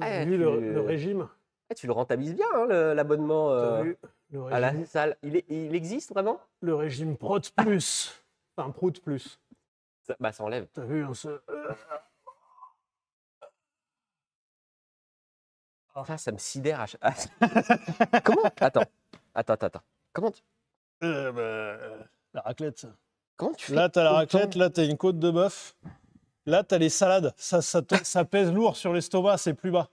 Ah, vu le régime. tu le rentabilises bien, hein, l'abonnement T'as vu le à la régime, salle. Il existe vraiment? le régime Prout Plus. Enfin, Prout Plus. Ça enlève. T'as vu hein, Ça me sidère. Comment? Attends. Comment tu, la raclette. comment tu fais Là, t'as la autant? raclette, là, t'as une côte de bœuf. Là, t'as les salades. Ça pèse lourd sur l'estomac, c'est plus bas.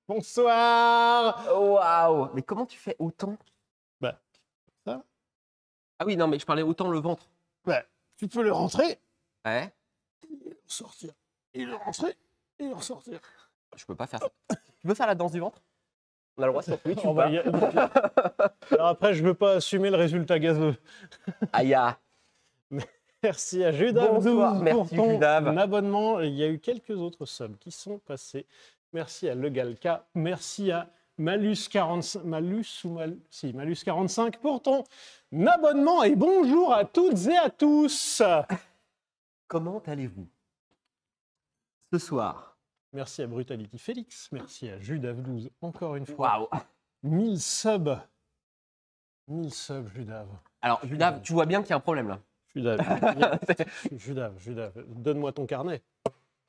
Bonsoir. Waouh! Mais comment tu fais autant? Bah, ça. Ah oui, non, mais je parlais autant le ventre. Bah, tu peux le rentrer, Ouais, et le sortir. Et le rentrer, et le ressortir. je peux pas faire ça. Tu peux faire la danse du ventre? On a le droit sur Twitch Oh, ou bah, pas? Alors après, je veux pas assumer le résultat gazeux. Aïe, ah. Merci à Judav Bonsoir, 12 merci, pour ton Judav. abonnement. Il y a eu quelques autres subs qui sont passés. Merci à Legalka. Merci à Malus45 Malus 45 pour ton abonnement. Et bonjour à toutes et à tous. Comment allez-vous ce soir? Merci à Brutality Félix. Merci à Judav 12 encore une fois. Waouh! 1000 subs. 1000 subs, Judav. Alors, Judav, tu vois bien qu'il y a un problème là. Judav, donne-moi ton carnet.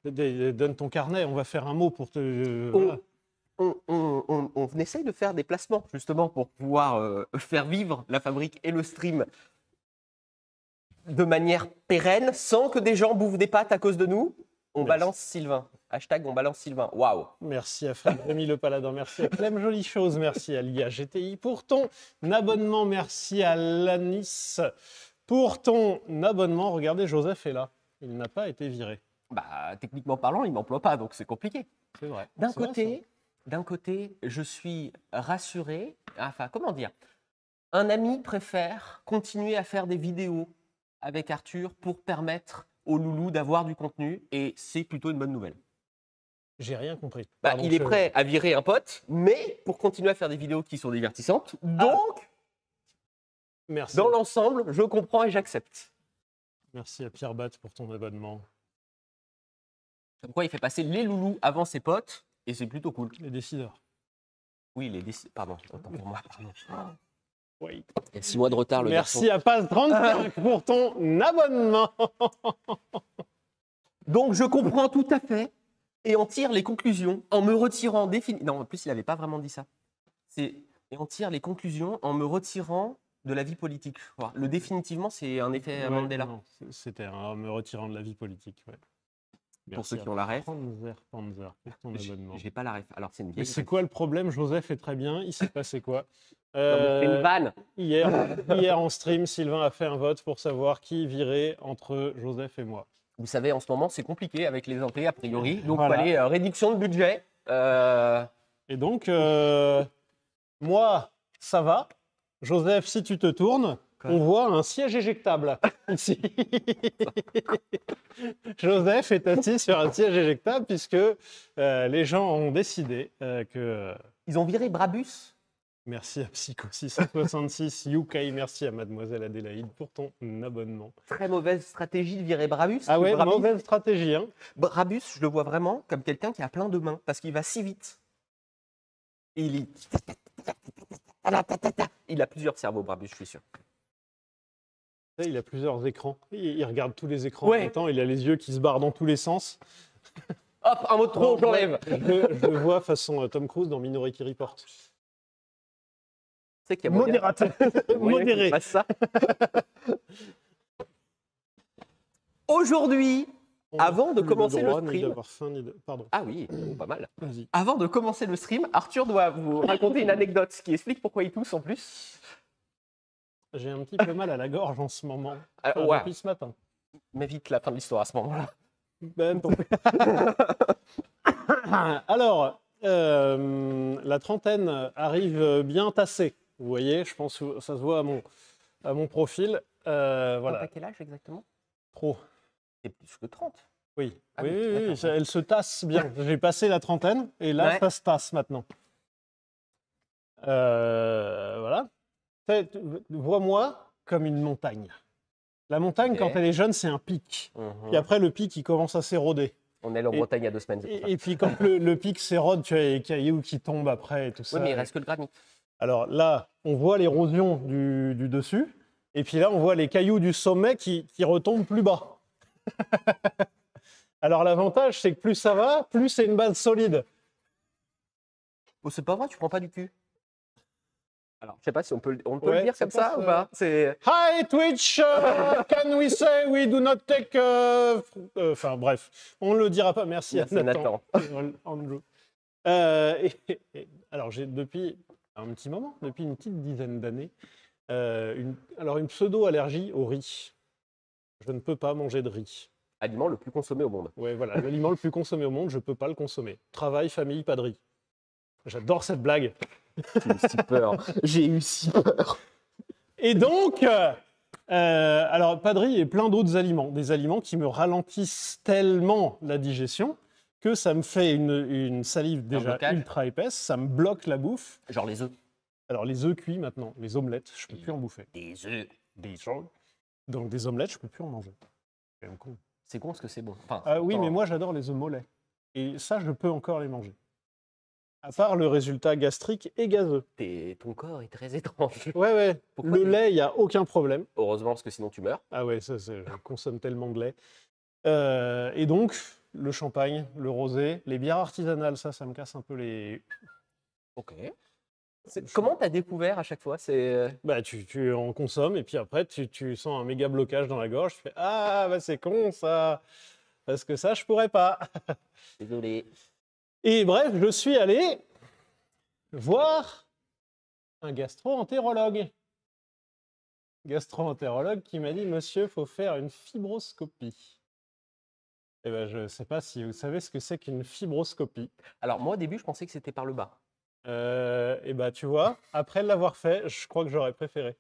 Donne ton carnet, on va faire un mot pour te... On- voilà. On essaye de faire des placements justement pour pouvoir faire vivre la fabrique et le stream de manière pérenne sans que des gens bouffent des pâtes à cause de nous. On Merci. balance Sylvain. Hashtag on balance Sylvain. Waouh! Merci à Fred Rémi Le Paladin, merci à Clem Jolie Chose, merci à Lia GTI pour ton abonnement, merci à Lanis pour ton abonnement. Regardez, Joseph est là, il n'a pas été viré. Bah, techniquement parlant, il m'emploie pas, donc c'est compliqué. C'est vrai. D'un C'est vrai, côté, je suis rassuré. Enfin, comment dire? Un ami préfère continuer à faire des vidéos avec Arthur pour permettre au loulou d'avoir du contenu, et c'est plutôt une bonne nouvelle. J'ai rien compris. Bah, Pardon, il est je- prêt à virer un pote, mais pour continuer à faire des vidéos qui sont divertissantes. Donc, Merci. dans l'ensemble, je comprends et j'accepte. Merci à Pierre Bat pour ton abonnement. Comme quoi, il fait passer les loulous avant ses potes, et c'est plutôt cool. Les décideurs. Oui, pardon, autant pour moi. Pardon. Oui. Il y a 6 mois de retard, le garçon. Merci à Paz35 pour ton abonnement. Donc, je comprends tout à fait et en tire les conclusions en me retirant définitivement. Non, en plus, il n'avait pas vraiment dit ça. Et on tire les conclusions en me retirant de la vie politique. Je crois. Le définitivement, c'est un effet Ouais, Mandela. non, c'était en me retirant de la vie politique. Ouais. Pour Merci ceux qui à ont la ref. Panzer pour ton abonnement. J'ai pas la ref. Alors, c'est une Mais vieille. c'est quoi le problème? Joseph est très bien. Il s'est passé quoi? Non, mais c'est une vanne. Hier en stream, Sylvain a fait un vote pour savoir qui virait entre Joseph et moi. Vous savez, en ce moment, c'est compliqué avec les entrées, a priori. Donc, Voilà. il fallait réduction de budget. Et donc, moi, ça va. Joseph, si tu te tournes, Quoi? on voit un siège éjectable ici. Joseph est assis sur un siège éjectable puisque les gens ont décidé que... Ils ont viré Brabus. Merci à Psycho666, UK, merci à Mademoiselle Adélaïde pour ton abonnement. Très mauvaise stratégie de virer Brabus. Ah ouais, Brabus, mauvaise stratégie. Hein. Brabus, je le vois vraiment comme quelqu'un qui a plein de mains parce qu'il va si vite. Et il a plusieurs cerveaux, Brabus, je suis sûr. Il a plusieurs écrans. Il regarde tous les écrans Ouais. en même temps. Il a les yeux qui se barrent dans tous les sens. Hop, un mot de trop, j'enlève. Je le vois façon Tom Cruise dans Minority Report. Tu sais qu'il y a moyen- Modérateur. moyen qu'il Modéré. fasse ça. Aujourd'hui, avant de Plus commencer le droit, ni stream. d'avoir faim, ni de... Pardon. Ah oui, pas mal. Vas-y. Avant de commencer le stream, Arthur doit vous raconter une anecdote qui explique pourquoi il tousse en plus. J'ai un petit peu mal à la gorge en ce moment. Enfin, Ouais. Depuis ce matin. Mais vite la fin de l'histoire à ce moment-là. Ben, non. Alors, la trentaine arrive bien tassée. Vous voyez, je pense que ça se voit à mon profil. T'as Voilà, quel âge exactement? trop. C'est plus que 30. Oui, Ah oui, oui, oui, d'accord. elle se tasse bien. J'ai passé la trentaine et là, Ouais. ça se tasse maintenant. Voilà. Vois-moi comme une montagne. La montagne, Ok. quand elle est jeune, c'est un pic. Mhm. Puis après, le pic, il commence à s'éroder. On est allé en Bretagne il y a 2 semaines. c'est pour ça. Et puis quand le pic s'érode, tu as les cailloux qui tombent après et tout ça. Oui, mais il reste que le granit. Alors là, on voit l'érosion du dessus, et puis là, on voit les cailloux du sommet qui retombent plus bas. Alors l'avantage, c'est que plus ça va, plus c'est une base solide. Oh, c'est pas vrai, tu prends pas du cul. Alors, je sais pas si on peut Ouais, le dire ça comme ça passe, ou pas. C'est Hi Twitch, can we say we do not take... Enfin bref, on ne le dira pas. Merci Merci, à Nathan. Nathan. Andrew. Alors j'ai depuis un petit moment, depuis une petite dizaine d'années, une pseudo-allergie au riz. Je ne peux pas manger de riz. aliment le plus consommé au monde. Ouais, voilà, l'aliment le plus consommé au monde, je ne peux pas le consommer. Travail, famille, pas de riz. J'adore cette blague. J'ai eu si peur. J'ai eu si peur. Et donc, alors, pas de riz et plein d'autres aliments. Des aliments qui me ralentissent tellement la digestion que ça me fait une salive déjà blocage. ultra épaisse, ça me bloque la bouffe. Genre les œufs. Alors, les œufs cuits maintenant, les omelettes, je ne peux plus en bouffer. Des œufs. Des œufs. Donc, des omelettes, je ne peux plus en manger. C'est quand même con. C'est con parce que c'est bon. Enfin, Oui, pourtant, mais moi, j'adore les œufs mollets. Et ça, je peux encore les manger. À part le résultat gastrique et gazeux. ton corps est très étrange. Ouais. Pourquoi Le lait, il n'y a aucun problème. Heureusement, parce que sinon tu meurs. Ah ouais, je consomme tellement de lait. Et donc, le champagne, le rosé, les bières artisanales, ça me casse un peu les... Ok. Comment t'as découvert à chaque fois Bah, tu en consommes et puis après, tu sens un méga blocage dans la gorge. Tu fais « Ah, bah c'est con ça, parce que ça, je pourrais pas. » Désolé. Et bref, je suis allé voir un gastro-entérologue. Gastro-entérologue qui m'a dit « Monsieur, il faut faire une fibroscopie. » Eh ben, je ne sais pas si vous savez ce que c'est qu'une fibroscopie. Alors moi au début, je pensais que c'était par le bas. Et bah, tu vois, après l'avoir fait, je crois que j'aurais préféré.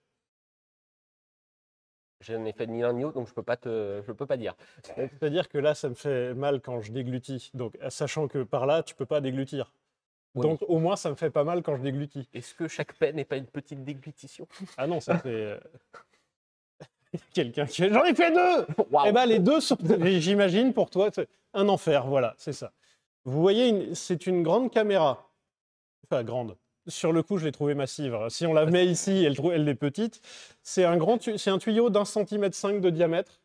Je n'ai fait ni l'un ni l'autre, donc je peux pas dire. C'est-à-dire que là, ça me fait mal quand je déglutis. Donc, sachant que par là, tu peux pas déglutir. Oui. Donc, au moins, ça me fait pas mal quand je déglutis. Est-ce que chaque peine n'est pas une petite déglutition? Ah non, ça fait... Quelqu'un qui fait « J'en ai fait 2 !» Waouh. Eh ben, les deux sont, j'imagine, pour toi, c'est un enfer. Voilà, c'est ça. Vous voyez, c'est une grande caméra. Enfin, grande. Sur le coup, je l'ai trouvée massive. Si on la met ici, elle est petite. C'est un tuyau d'1,5 cm de diamètre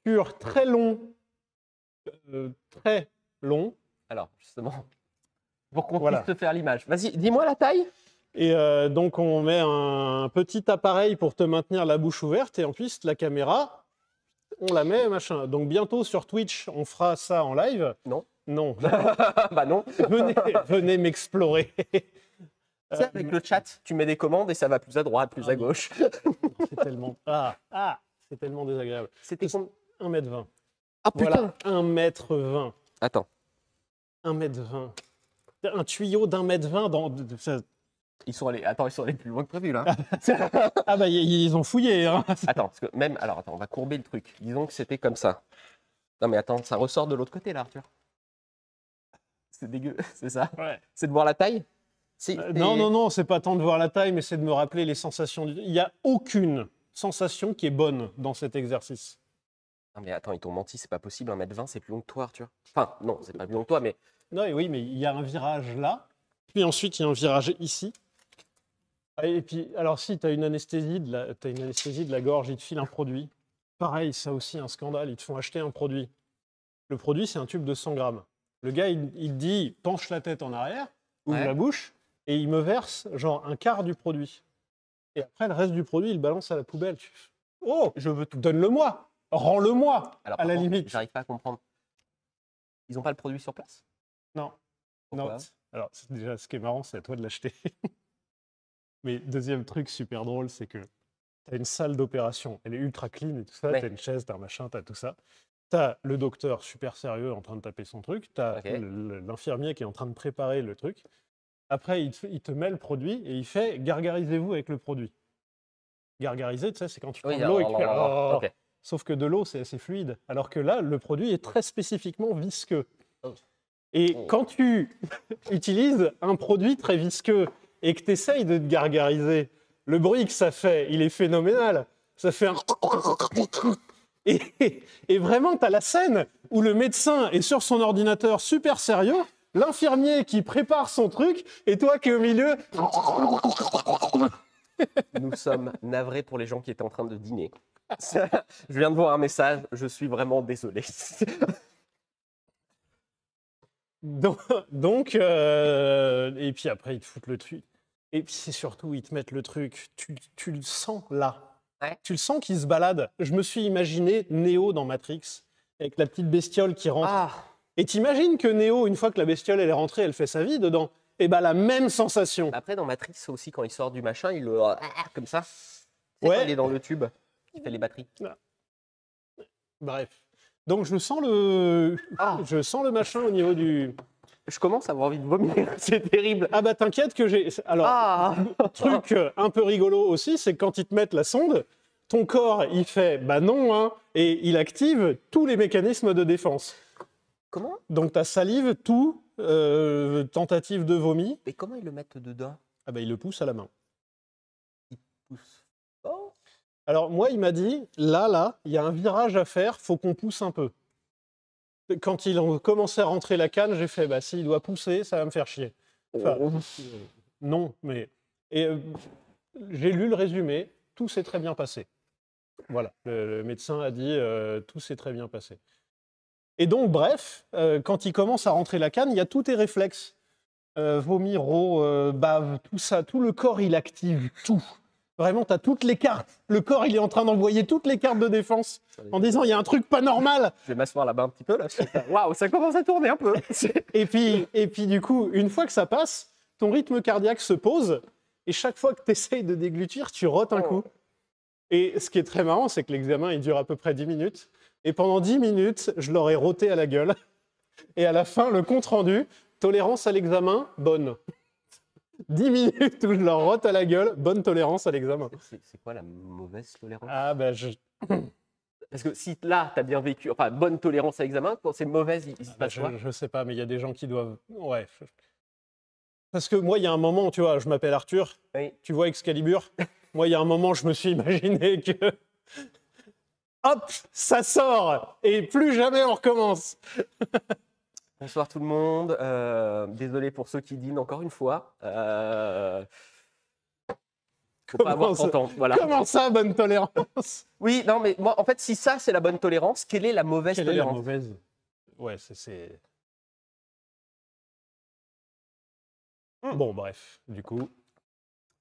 sur très long. Très long. Alors justement, pour qu'on Voilà. puisse te faire l'image. Vas-y, dis-moi la taille. Et donc, on met un petit appareil pour te maintenir la bouche ouverte. Et en plus, la caméra, on la met, machin. Donc, bientôt sur Twitch, on fera ça en live. Non. Non. Bah non. Venez m'explorer. Tu sais, avec le chat, tu mets des commandes et ça va plus à droite, plus à gauche. C'est tellement... c'est tellement désagréable. C'était combien? 1,20 m. Ah putain. Voilà, 1,20 m. Attends. 1,20 m. Un tuyau d'1,20 m dans... Ils sont allés plus loin que prévu là. Ah bah, ils ont fouillé. Hein. Attends, parce que même. Alors attends, on va courber le truc. Disons que c'était comme ça. Non mais attends, ça ressort de l'autre côté là, Arthur. C'est dégueu, c'est ça? Ouais. C'est de voir la taille? Non, c'est pas tant de voir la taille, mais c'est de me rappeler les sensations. Il n'y a aucune sensation qui est bonne dans cet exercice. Non mais attends, ils t'ont menti, c'est pas possible. 1,20 m, c'est plus long que toi, Arthur. Enfin, non, c'est pas plus long que toi, mais. Non, oui, mais il y a un virage là, puis ensuite il y a un virage ici. Et puis, alors si tu as une anesthésie de la gorge, ils te filent un produit. Pareil, ça aussi, un scandale, ils te font acheter un produit. Le produit, c'est un tube de 100 grammes. Le gars, il dit, penche la tête en arrière, ouvre Ouais. la bouche, et il me verse genre un quart du produit. Et après, le reste du produit, il balance à la poubelle. Oh, je veux tout. Donne-le-moi. Rends-le-moi, Alors, à par la contre, limite. j'arrive pas à comprendre. Ils ont pas le produit sur place? Non. Pourquoi? Non. Alors, déjà, ce qui est marrant, c'est à toi de l'acheter. Mais deuxième truc super drôle, c'est que tu as une salle d'opération. Elle est ultra clean et tout ça. Ouais. Tu as une chaise, tu as un machin, tu as tout ça. Tu as le docteur super sérieux en train de taper son truc. Tu as Ok. l'infirmier qui est en train de préparer le truc. Après, il te met le produit et il fait « gargarisez-vous avec le produit ». Gargariser, tu sais, c'est quand tu prends de l'eau et que tu fais « oh ». Ok. Sauf que de l'eau, c'est assez fluide. Alors que là, le produit est très spécifiquement visqueux. Oh. Et quand tu utilises un produit très visqueux et que tu essayes de te gargariser, le bruit que ça fait, il est phénoménal. Ça fait un... Et vraiment, tu as la scène où le médecin est sur son ordinateur super sérieux, l'infirmier qui prépare son truc, et toi qui es au milieu. Nous sommes navrés pour les gens qui étaient en train de dîner. Je viens de voir un message, je suis vraiment désolé. Donc, et puis après, ils te foutent le truc. Et puis c'est surtout, ils te mettent le truc, tu le sens là. Ouais. Tu le sens qu'il se balade. Je me suis imaginé Neo dans Matrix, avec la petite bestiole qui rentre. Ah, Et t'imagines que Neo, une fois que la bestiole elle est rentrée, elle fait sa vie dedans. Et bah la même sensation. après dans Matrix aussi, quand il sort du machin, il le comme ça. Tu sais, Ouais. quand il est dans le tube, qui fait les batteries. Bref. Donc je sens Ah, je sens le machin au niveau du. je commence à avoir envie de vomir, c'est terrible. Ah bah t'inquiète que j'ai. Alors, Ah, truc un peu rigolo aussi, c'est que quand ils te mettent la sonde, ton corps il fait bah non, hein, et il active tous les mécanismes de défense. comment? Donc ta salive, tout, tentative de vomi, Mais comment ils le mettent dedans? ah bah il le pousse à la main. Il pousse. Oh. Alors moi, il m'a dit, là, il y a un virage à faire, faut qu'on pousse un peu. Quand ils ont commencé à rentrer la canne, j'ai fait, bah s'il doit pousser, ça va me faire chier. Enfin, non, mais... Et j'ai lu le résumé, tout s'est très bien passé. Voilà, le médecin a dit, tout s'est très bien passé. Et donc, bref, quand il commence à rentrer la canne, il y a tous tes réflexes. Vomir, bave, tout ça, tout le corps, il active tout. Vraiment, tu as toutes les cartes. Le corps, il est en train d'envoyer toutes les cartes de défense en disant, il y a un truc pas normal. Je vais m'asseoir là-bas un petit peu là. Waouh, ça commence à tourner un peu. Et puis, du coup, une fois que ça passe, ton rythme cardiaque se pose et chaque fois que tu essayes de déglutir, tu rotes un coup. Et ce qui est très marrant, c'est que l'examen, il dure à peu près 10 minutes. Et pendant 10 minutes, je leur ai roté à la gueule. Et à la fin, le compte-rendu, tolérance à l'examen, bonne. 10 minutes où je leur rote à la gueule, bonne tolérance à l'examen. C'est quoi la mauvaise tolérance? Ah ben, Parce que si là, tu as bien vécu, enfin, bonne tolérance à l'examen, quand c'est mauvaise, il se passe quoi? je sais pas, mais il y a des gens qui doivent... Ouais. Parce que moi, il y a un moment, tu vois, je m'appelle Arthur, Oui. tu vois Excalibur, moi, il y a un moment, je me suis imaginé que... Hop, ça sort et plus jamais on recommence. Bonsoir tout le monde. Désolé pour ceux qui dînent encore une fois. Faut pas avoir 30 ans. Voilà. Comment ça, bonne tolérance? Oui, non, mais moi, en fait, si ça, c'est la bonne tolérance, quelle est la mauvaise Quelle est la tolérance? mauvaise? Ouais, c'est... Bon, bref, du coup...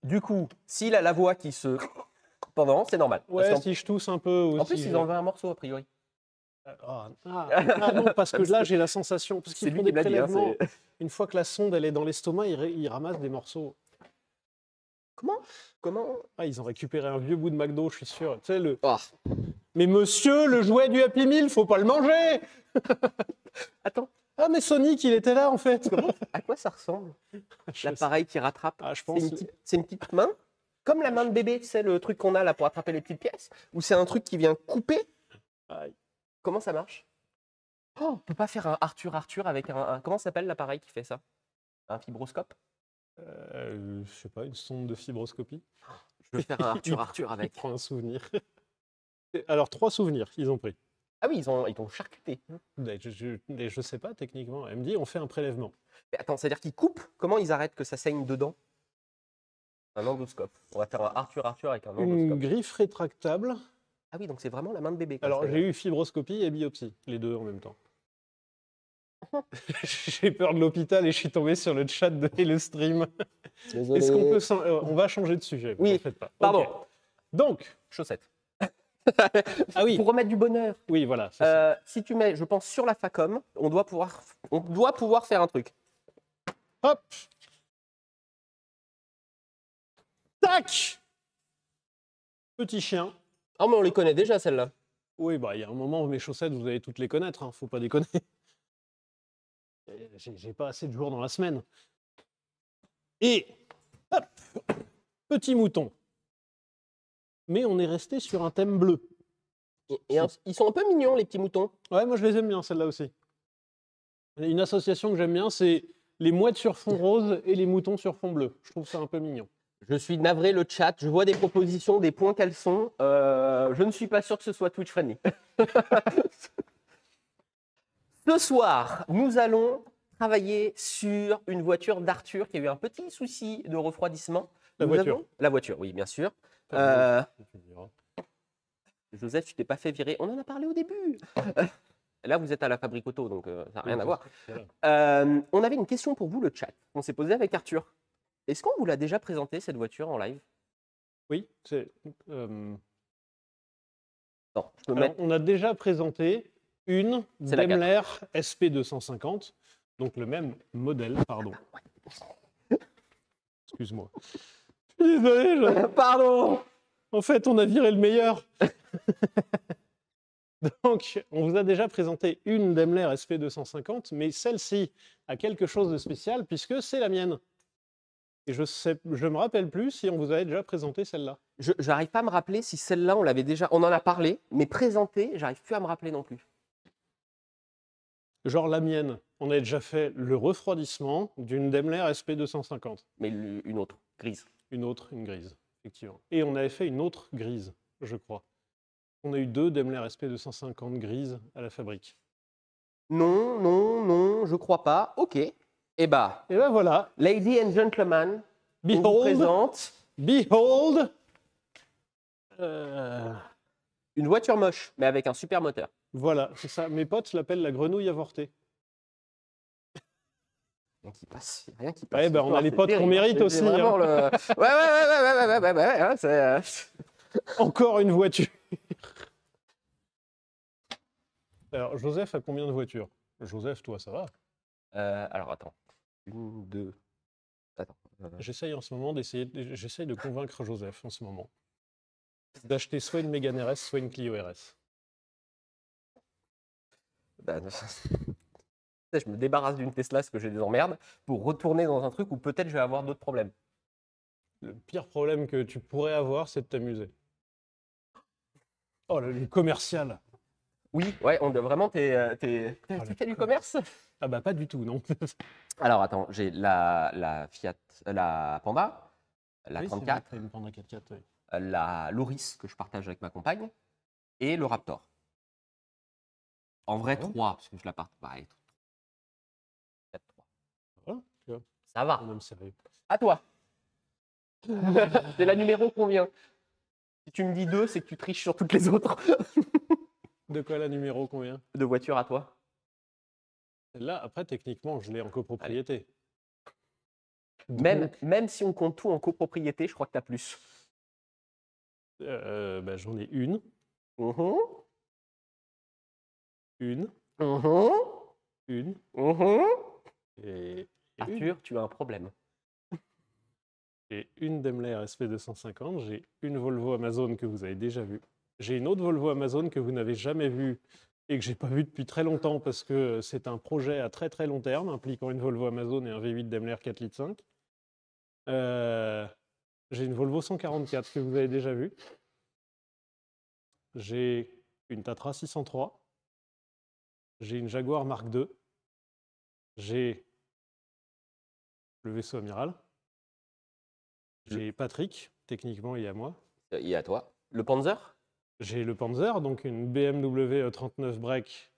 Du coup, s'il a la voix qui se... pendant, c'est normal. Ouais, Parce si je tousse un peu... en aussi, plus, ils enlevaient un morceau, a priori. Ah non, parce que là, j'ai la sensation... Parce C'est qu'ils lui font qui des me l'a dit. Hein, prélèvements. c'est- Une fois que la sonde, elle est dans l'estomac, ils ramassent des morceaux. Comment? Ah, ils ont récupéré un vieux bout de McDo, je suis sûr. Tu sais, Ah. Mais monsieur, le jouet du Happy Meal, faut pas le manger! Attends, Ah, mais Sonic, il était là, en fait. à quoi ça ressemble? Je sais. L'appareil qui rattrape. Ah, je C'est pense... c'est une petite main, comme la main de bébé, tu sais, le truc qu'on a là pour attraper les petites pièces, ou c'est un truc qui vient couper? Aïe. Comment ça marche? Oh, on peut pas faire un Arthur avec comment s'appelle l'appareil qui fait ça? Un fibroscope? Je sais pas, une sonde de fibroscopie. Je veux faire un Arthur Il avec. prend un souvenir. Alors, 3 souvenirs qu'ils ont pris. Ah oui, ils t'ont charcuté. Je sais pas, techniquement. Elle me dit, on fait un prélèvement. Mais attends, c'est-à-dire qu'ils coupent? Comment ils arrêtent que ça saigne dedans? Un endoscope. On va faire un Arthur avec un Une endoscope. griffe rétractable. Ah oui, donc c'est vraiment la main de bébé. quoi. Alors, C'est- j'ai eu fibroscopie et biopsie, les deux en même temps. J'ai peur de l'hôpital et je suis tombé sur le chat de le stream. Désolé. Est-ce qu'on peut on va changer de sujet. Oui, en fait pas. Pardon. Ok. Donc, Chaussettes. ah oui, Pour remettre du bonheur. oui, voilà. c'est ça. Si tu mets, je pense, sur la Facom, on doit pouvoir faire un truc. Hop. Tac. Petit chien. Ah, mais on les connaît déjà, celles-là. Oui, bah, il y a un moment où mes chaussettes, vous allez toutes les connaître, hein, faut pas déconner. J'ai pas assez de jours dans la semaine. Et, hop, petit mouton. Mais on est resté sur un thème bleu. Ils sont un peu mignons, les petits moutons. Ouais, moi je les aime bien, celle-là aussi. Une association que j'aime bien, c'est les mouettes sur fond rose et les moutons sur fond bleu. Je trouve ça un peu mignon. Je suis navré, le chat. Je vois des propositions, des points qu'elles sont. Je ne suis pas sûr que ce soit Twitch friendly. Ce soir, nous allons travailler sur une voiture d'Arthur qui a eu un petit souci de refroidissement. La voiture. La voiture, oui, bien sûr. Joseph, tu t'es pas fait virer. On en a parlé au début. Là, vous êtes à la Fabrique Auto, donc ça n'a rien à voir. On avait une question pour vous, le chat. On s'est posé avec Arthur. Est-ce qu'on vous l'a déjà présenté, cette voiture, en live? Oui, Non, je peux alors, mettre... on a déjà présenté une C'est la Daimler SP250, donc le même modèle, pardon. Excuse-moi. Je suis désolé, Pardon. en fait, on a viré le meilleur. Donc, on vous a déjà présenté une Daimler SP250, mais celle-ci a quelque chose de spécial puisque c'est la mienne. Et je me rappelle plus si on vous avait déjà présenté celle-là. Je n'arrive pas à me rappeler si celle-là, on l'avait déjà... On en a parlé, mais présentée, j'arrive plus à me rappeler non plus. Genre la mienne, on a déjà fait le refroidissement d'une Daimler SP250. Mais une autre, grise. Une autre, une grise, effectivement. Et on avait fait une autre grise, je crois. On a eu 2 Daimler SP250 grises à la fabrique. Non, je crois pas. Ok. Eh bah, Et ben voilà, ladies and gentlemen, on vous behold, présente behold, une voiture moche, mais avec un super moteur. voilà, c'est ça. Mes potes l'appellent la grenouille avortée. Rien qui passe, rien qui passe. Ouais, ben on a les C'est potes qu'on terrible, mérite c'est aussi. vraiment hein. ouais, hein, c'est... Encore une voiture. Alors, Joseph a combien de voitures? Joseph, toi, ça va? Alors, attends. Une, deux... Attends. J'essaye en ce moment j'essaye de convaincre Joseph en ce moment d'acheter soit une Mégane RS, soit une Clio RS. Je me débarrasse d'une Tesla parce que j'ai des emmerdes pour retourner dans un truc où peut-être je vais avoir d'autres problèmes. Le pire problème que tu pourrais avoir, c'est de t'amuser. Oh, le commercial. Oui, ouais, vraiment, tu fais du commerce? Ah bah pas du tout, non. Alors, attends, j'ai la Fiat, la Panda, la Oui, c'est vrai 34, que t'as une Panda 4x4, oui. la Loris que je partage avec ma compagne et le Raptor. En vrai, Ah ouais 3, parce que je la partage. Bah, 4, 3. Voilà, tu vois, Ça va. on aime sérieux. À toi. C'est la numéro combien? Si tu me dis 2, c'est que tu triches sur toutes les autres. De quoi la numéro combien? De voiture à toi. Là, après, techniquement, je l'ai en copropriété. Même si on compte tout en copropriété, je crois que tu as plus. Bah, j'en ai une, Mhm, une, mhm, une, mhm. et Arthur, tu as un problème. J'ai une Daimler SP250, j'ai une Volvo Amazon que vous avez déjà vue. J'ai une autre Volvo Amazon que vous n'avez jamais vue et que j'ai pas vue depuis très longtemps parce que c'est un projet à très très long terme impliquant une Volvo Amazon et un V8 Daimler 4,5 litres. J'ai une Volvo 144 que vous avez déjà vue. J'ai une Tatra 603. J'ai une Jaguar Mark II. J'ai le vaisseau amiral. J'ai Patrick, techniquement il est à moi. Il est à toi. Le Panzer? J'ai le Panzer, donc une BMW 39 break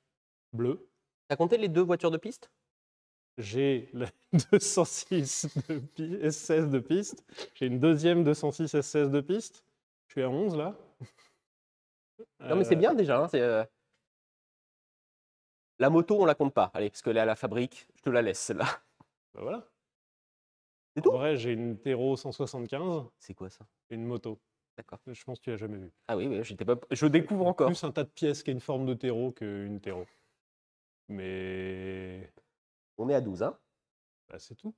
bleue. T'as compté les 2 voitures de piste? J'ai la 206 S16 de piste. J'ai une deuxième 206 S16 de piste. Je suis à 11 là. Non, mais c'est bien déjà. Hein, la moto, on la compte pas. Allez, parce qu'elle est à la fabrique. Je te la laisse, celle-là. Bah voilà. C'est En tout? vrai, j'ai une Tero 175 C'est quoi ça? et une moto. D'accord. Je pense que tu l'as jamais vu. Ah oui, je découvre encore. Plus un tas de pièces qui a une forme de Tero qu'une Tero. Mais On est à 12, hein? bah, c'est tout.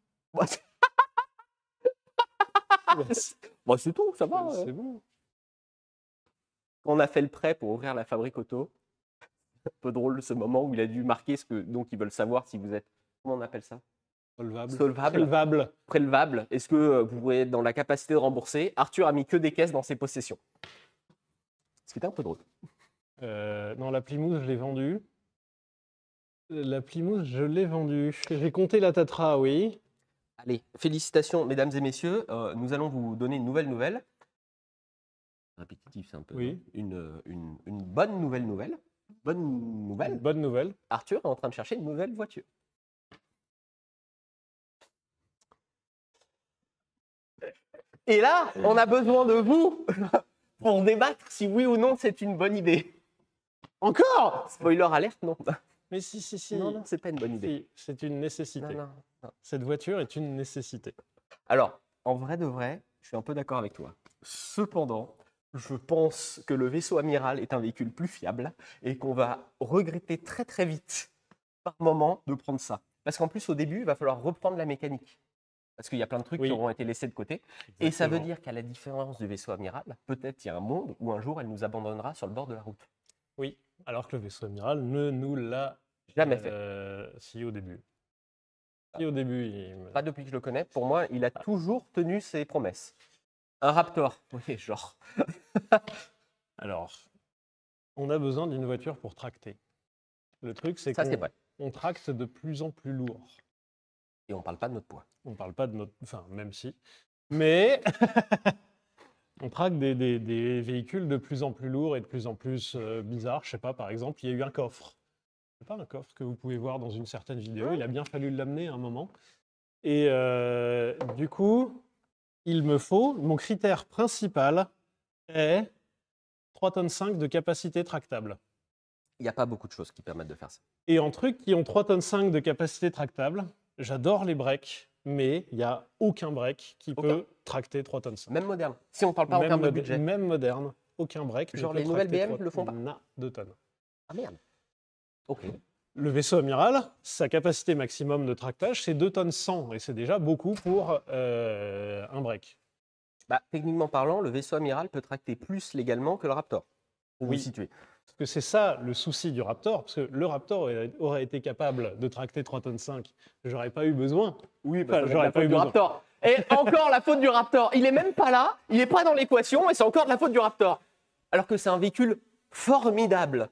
Bon, c'est tout, ça va. C'est bon. Quand on a fait le prêt pour ouvrir la fabrique auto, un peu drôle ce moment où il a dû marquer ce que. Donc, ils veulent savoir si vous êtes. Comment on appelle ça? Solvable. Prélevable. Est-ce que vous pourrez être dans la capacité de rembourser? Arthur a mis que des caisses dans ses possessions. Ce qui était un peu drôle. Non, la Plymouth, je l'ai vendue. La Plymouth, je l'ai vendue. J'ai compté la Tatra, oui. Allez, félicitations, mesdames et messieurs. Nous allons vous donner une nouvelle nouvelle. Répétitif, c'est un peu. Oui. Une bonne nouvelle. Bonne nouvelle. Bonne nouvelle. Arthur est en train de chercher une nouvelle voiture. Et là, on a besoin de vous pour débattre si oui ou non c'est une bonne idée. Encore? Spoiler alerte, non. Mais si. Non, c'est pas une bonne idée. Si, c'est une nécessité. Non. Cette voiture est une nécessité. Alors, en vrai de vrai, je suis un peu d'accord avec toi. Cependant, je pense que le vaisseau amiral est un véhicule plus fiable et qu'on va regretter très très vite par moment de prendre ça. Parce qu'en plus, au début, il va falloir reprendre la mécanique. Parce qu'il y a plein de trucs Oui. qui auront été laissés de côté. Et ça veut Exactement. dire qu'à la différence du vaisseau amiral, peut-être il y a un monde où un jour elle nous abandonnera sur le bord de la route. Oui, alors que le vaisseau amiral ne nous l'a Jamais fait. Si, au début. Si, au début. Pas depuis que je le connais. Pour moi, il a toujours tenu ses promesses. Un Raptor, oui, genre. Alors, on a besoin d'une voiture pour tracter. Le truc, c'est Ça, c'est vrai. qu'on tracte de plus en plus lourd. Et on parle pas de notre poids. On ne parle pas de notre... Enfin, même si. Mais on tracte des véhicules de plus en plus lourds et de plus en plus bizarres. Je sais pas, par exemple, il y a eu un coffre. C'est pas un coffre que vous pouvez voir dans une certaine vidéo. Il a bien fallu l'amener à un moment. Et du coup, il me faut... Mon critère principal est 3,5 tonnes de capacité tractable. Il n'y a pas beaucoup de choses qui permettent de faire ça. Et en trucs qui ont 3,5 tonnes de capacité tractable, j'adore les breaks, mais il n'y a aucun break qui peut tracter 3,5 tonnes. Même moderne. Si on ne parle pas en termes de budget. Même moderne, aucun break. Genre ne peut les nouvelles tracter BM le font pas. 2 tonnes. Ah merde. Ok. Le vaisseau amiral, sa capacité maximum de tractage, c'est 2 tonnes 100. Et c'est déjà beaucoup pour un break. Bah, techniquement parlant, le vaisseau amiral peut tracter plus légalement que le Raptor. Pour Oui. vous situer. Parce que c'est ça le souci du Raptor, parce que le Raptor aurait été capable de tracter 3,5 tonnes. J'aurais pas eu besoin. Oui, Enfin, j'aurais pas eu besoin. Raptor. Et encore la faute du Raptor. Il est même pas là, il n'est pas dans l'équation et c'est encore de la faute du Raptor. Alors que c'est un véhicule formidable.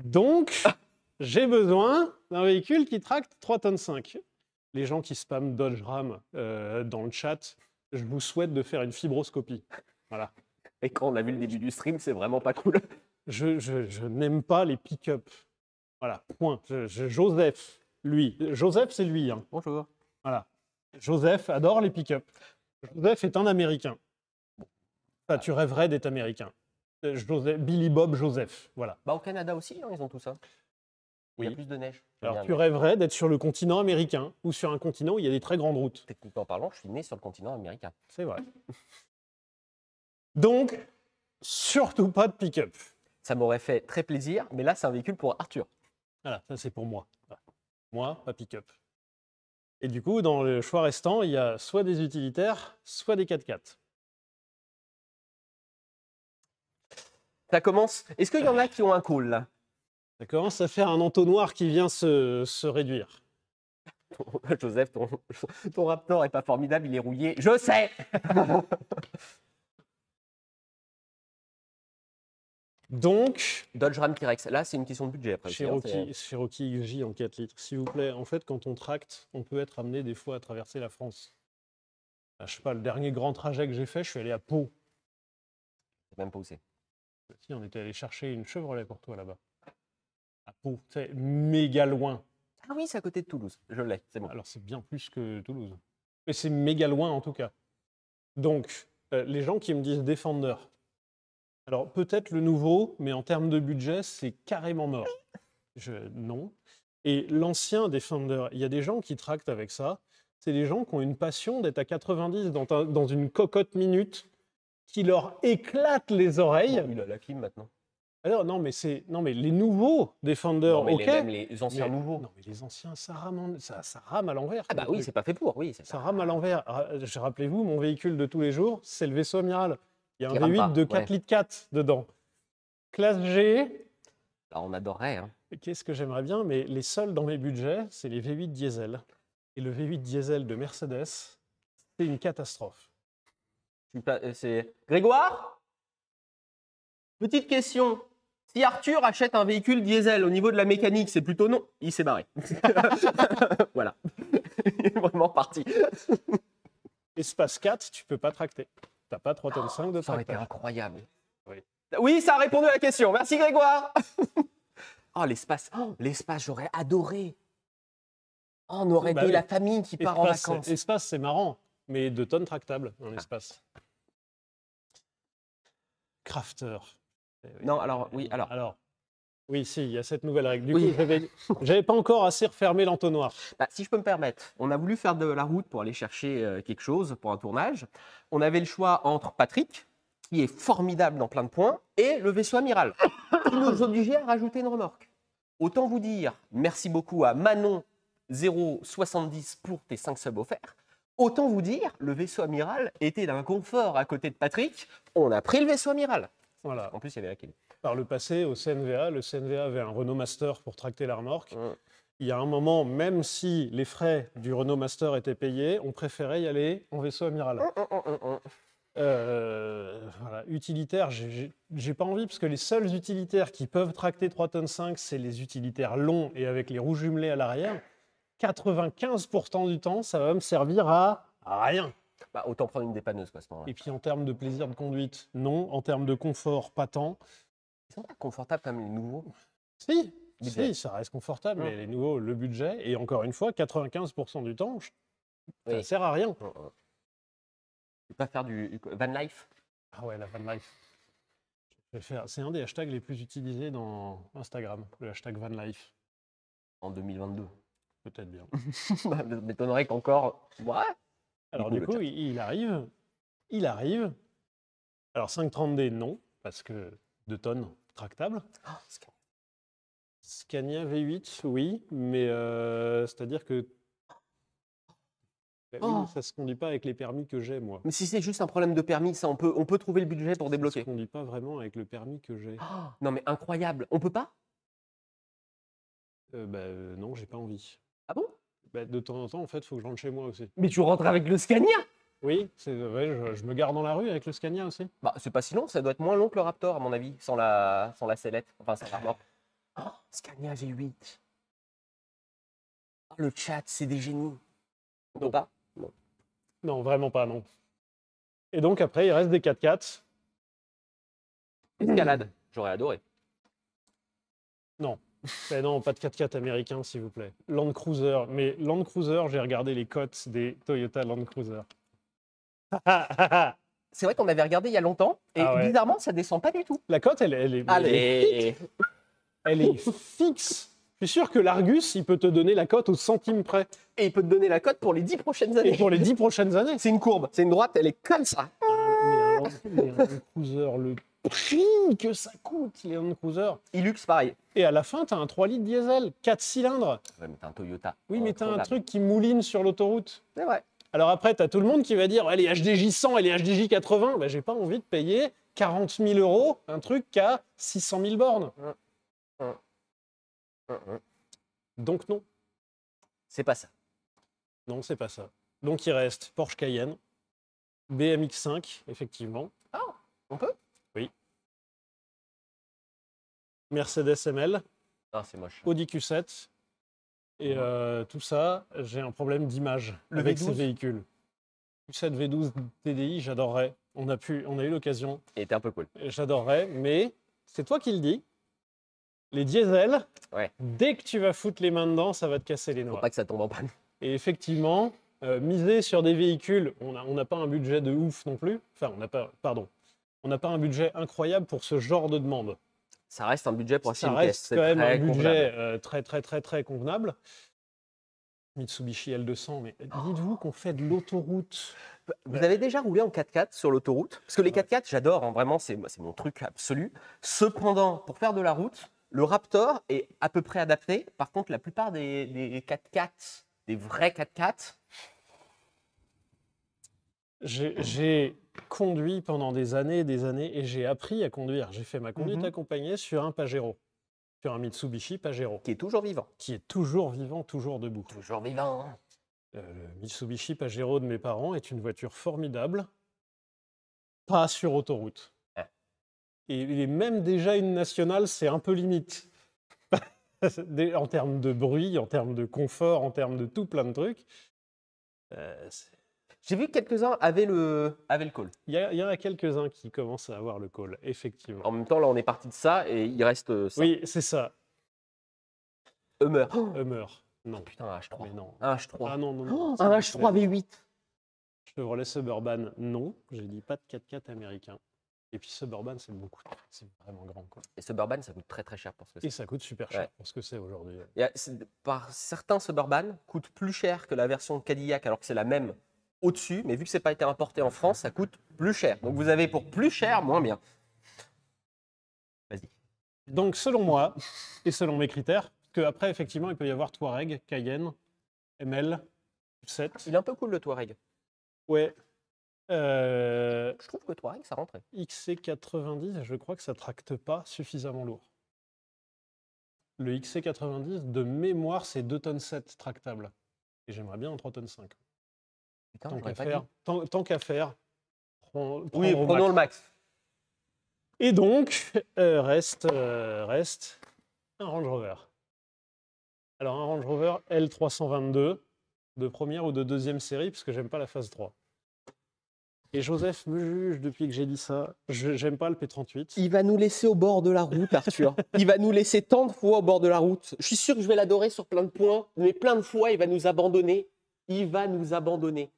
Donc, j'ai besoin d'un véhicule qui tracte 3,5 tonnes. Les gens qui spamment Dodge Ram dans le chat, je vous souhaite de faire une fibroscopie. Voilà. Et quand on a vu le début du stream, c'est vraiment pas cool. Je n'aime pas les pick-up. Voilà, point. Joseph, lui. Joseph, c'est lui. Hein. Bonjour. Voilà. Joseph adore les pick-up. Joseph est un Américain. Enfin, tu rêverais d'être Américain. Billy Bob Joseph. Voilà. Bah, au Canada aussi, hein, ils ont tout ça. Il y a plus de neige. Alors, tu rêverais d'être sur le continent américain ou sur un continent où il y a des très grandes routes. Techniquement parlant, je suis né sur le continent américain. C'est vrai. Donc, surtout pas de pick-up. Ça m'aurait fait très plaisir, mais là, c'est un véhicule pour Arthur. Voilà, ça c'est pour moi. Voilà. Moi, pas pick-up. Et du coup, dans le choix restant, il y a soit des utilitaires, soit des 4x4. Ça commence. Est-ce qu'il y en a qui ont un call là? Ça commence à faire un entonnoir qui vient se réduire. Joseph, ton Raptor est pas formidable, il est rouillé. Je sais. Donc, Dodge Ram T-Rex, là c'est une question de budget après. Cherokee XJ en 4 litres, s'il vous plaît. En fait, quand on tracte, on peut être amené des fois à traverser la France. Je sais pas, le dernier grand trajet que j'ai fait, je suis allé à Pau. Je sais même pas où c'est. Si, on était allé chercher une Chevrolet pour toi là-bas. À Pau, c'est méga loin. Ah oui, c'est à côté de Toulouse, je l'ai, c'est bon. Alors c'est bien plus que Toulouse. Mais c'est méga loin en tout cas. Donc, les gens qui me disent Defender, alors peut-être le nouveau, mais en termes de budget, c'est carrément mort. Non. Et l'ancien Defender, il y a des gens qui tractent avec ça. C'est des gens qui ont une passion d'être à 90 dans une cocotte minute qui leur éclate les oreilles. Bon, il a la clim maintenant. Alors non, mais les nouveaux Defender, non, mais ok. même les anciens nouveaux. Non, mais les anciens, ça rame à l'envers. Ah bah oui, c'est pas fait pour, oui. Ça rame à l'envers. Rappelez-vous, mon véhicule de tous les jours, c'est le vaisseau amiral. Il y a un Qui rame V8 pas, de 4 litres 4 dedans. Classe G. Alors on adorerait. Hein. Qu'est-ce que j'aimerais bien, mais les seuls dans mes budgets, c'est les V8 diesel. Et le V8 diesel de Mercedes, c'est une catastrophe. C'est Grégoire, petite question. Si Arthur achète un véhicule diesel au niveau de la mécanique, c'est plutôt non. Il s'est barré. Voilà. Il est vraiment parti. Espace 4, tu peux pas tracter. T'as pas 3,5 tonnes de Ça aurait été tractage. incroyable. Oui. Oui, ça a répondu à la question. Merci Grégoire. Oh, l'espace, j'aurais adoré. Oh, on aurait Bah été oui. la famille qui part en vacances. Espace, c'est marrant, mais 2 tonnes tractables dans l'espace. Crafter. Eh oui. Non, alors, oui, alors. Oui, si, il y a cette nouvelle règle. Du Oui. coup, j'avais pas encore assez refermé l'entonnoir. Bah, si je peux me permettre, on a voulu faire de la route pour aller chercher quelque chose pour un tournage. On avait le choix entre Patrick, qui est formidable dans plein de points, et le vaisseau amiral, qui nous obligeait à rajouter une remorque. Autant vous dire merci beaucoup à Manon070 pour tes 5 subs offerts. Autant vous dire, le vaisseau amiral était d'un confort à côté de Patrick. On a pris le vaisseau amiral. Voilà. En plus, il y avait la clé. Par le passé, au CNVA, le CNVA avait un Renault Master pour tracter la remorque. Il y a un moment, même si les frais du Renault Master étaient payés, on préférait y aller en vaisseau amiral. Voilà. Utilitaire, j'ai pas envie, parce que les seuls utilitaires qui peuvent tracter 3,5 tonnes, c'est les utilitaires longs et avec les roues jumelées à l'arrière. 95% du temps, ça va me servir à rien. Bah, autant prendre une dépanneuse, quoi, à ce moment-là. Et puis en termes de plaisir de conduite, non. En termes de confort, pas tant. Ils sont pas confortables comme les nouveaux. Si, Budget. ça reste confortable, mais les nouveaux, le budget, et encore une fois, 95% du temps, ça sert à rien. Tu peux pas faire du van life? Ah ouais, la van life. C'est un des hashtags les plus utilisés dans Instagram, le hashtag van life. En 2022. Peut-être bien. Ça m'étonnerait qu'encore. Ouais. Alors du coup, il arrive. Alors 530D, non, parce que 2 tonnes tractable. Oh, Scania V8, oui, mais c'est-à-dire que oui, ça se conduit pas avec les permis que j'ai, moi. Mais si c'est juste un problème de permis, ça, on peut trouver le budget pour débloquer. Ça se conduit pas vraiment avec le permis que j'ai. Non, mais incroyable. On peut pas? Non, j'ai pas envie. Ah bon? De temps en temps, en fait, il faut que je rentre chez moi aussi. Mais tu rentres avec le Scania? Oui, je me gare dans la rue avec le Scania aussi. Bah, c'est pas si long, ça doit être moins long que le Raptor, à mon avis, sans la sellette, enfin sans la remorque. Scania V8. Oh, le chat, c'est des génies. On peut pas? Non. Non, vraiment pas, non. Et donc après, il reste des 4x4. Escalade, j'aurais adoré. Non. Mais non, pas de 4x4 américain, s'il vous plaît. Land Cruiser. Mais Land Cruiser, j'ai regardé les cotes des Toyota Land Cruiser. C'est vrai qu'on avait regardé il y a longtemps, et bizarrement, ça descend pas du tout. La cote, elle est Allez. Elle est fixe. Je suis sûr que l'Argus, il peut te donner la cote au centime près. Et il peut te donner la cote pour les 10 prochaines années. Et pour les 10 prochaines années. C'est une courbe, c'est une droite, elle est comme ça. Mais un Land Cruiser, le prix que ça coûte, les Land Cruiser. Hilux, pareil. Et à la fin, tu as un 3 litres diesel, 4 cylindres. Ouais, mais t'as un Toyota. Oui, mais tu as un truc qui mouline sur l'autoroute. C'est vrai. Alors après, tu as tout le monde qui va dire elle est HDJ 100, elle est HDJ 80. Ben, j'ai pas envie de payer 40 000 €, un truc qui a 600 000 bornes. Donc non. C'est pas ça. Non, c'est pas ça. Donc il reste Porsche Cayenne, BMX5, effectivement. Ah, on peut? Oui. Mercedes ML, Ah, c'est moche. Audi Q7. Et tout ça, j'ai un problème d'image avec ces véhicules. Q7 V12 TDI, j'adorerais. On a eu l'occasion. Il était un peu cool. J'adorerais, mais c'est toi qui le dis. Les diesels, dès que tu vas foutre les mains dedans, ça va te casser les noix. Faut pas que ça tombe en panne. Et effectivement, miser sur des véhicules, on n'a pas un budget de ouf non plus. Enfin, on n'a pas un budget incroyable pour ce genre de demande. Ça reste un budget pour acheter une pièce. Ça reste quand même un budget très convenable. Mitsubishi L200, mais dites-vous qu'on fait de l'autoroute. Vous avez déjà roulé en 4x4 sur l'autoroute? Parce que les 4x4, j'adore, hein, vraiment, c'est mon truc absolu. Cependant, pour faire de la route, le Raptor est à peu près adapté. Par contre, la plupart des 4x4, des vrais 4x4... J'ai conduit pendant des années et j'ai appris à conduire. J'ai fait ma conduite accompagnée sur un Pajero, sur un Mitsubishi Pajero. Qui est toujours vivant. Qui est toujours vivant, toujours debout. Toujours vivant. Le Mitsubishi Pajero de mes parents est une voiture formidable, pas sur autoroute. Et même déjà une nationale, c'est un peu limite. En termes de bruit, en termes de confort, en termes de tout plein de trucs. C'est- J'ai vu que quelques-uns avaient le call. Il y en a quelques-uns qui commencent à avoir le call, effectivement. En même temps, là, on est parti de ça et il reste ça. Oui, c'est ça. Hummer. Oh, Hummer. Non. putain, un H3. Mais non. Un H3. Ah non, non, Oh, non. un H3 V8. Chevrolet Suburban, non. J'ai dit pas de 4x4 américain. Et puis Suburban, c'est beaucoup. C'est vraiment grand, quoi. Et Suburban, ça coûte très très cher pour ce que Et c'est. ça coûte super cher Ouais. pour ce que c'est aujourd'hui. Certains Suburban coûtent plus cher que la version Cadillac alors que c'est la même au-dessus, mais vu que c'est pas été importé en France, ça coûte plus cher. Donc vous avez pour plus cher, moins bien. Vas-y. Donc, selon moi, et selon mes critères, que après, effectivement, il peut y avoir Touareg, Cayenne, ML, 7. Il est un peu cool le Touareg. Ouais. Je trouve que Touareg, ça rentrait. XC90, je crois que ça tracte pas suffisamment lourd. Le XC90, de mémoire, c'est 2 tonnes 7 tractable. Et j'aimerais bien un 3 tonnes 5. Putain, Tant j'aurais qu'à pas faire, dit. tant qu'à faire, Oui, prendre au prenons le max. max. Et donc, reste un Range Rover. Alors, un Range Rover L322 de première ou de deuxième série, parce que j'aime pas la phase 3. Et Joseph me juge depuis que j'ai dit ça. J'aime pas le P38. Il va nous laisser au bord de la route, Arthur. Il va nous laisser tant de fois au bord de la route. Je suis sûr que je vais l'adorer sur plein de points, mais plein de fois, il va nous abandonner. Il va nous abandonner.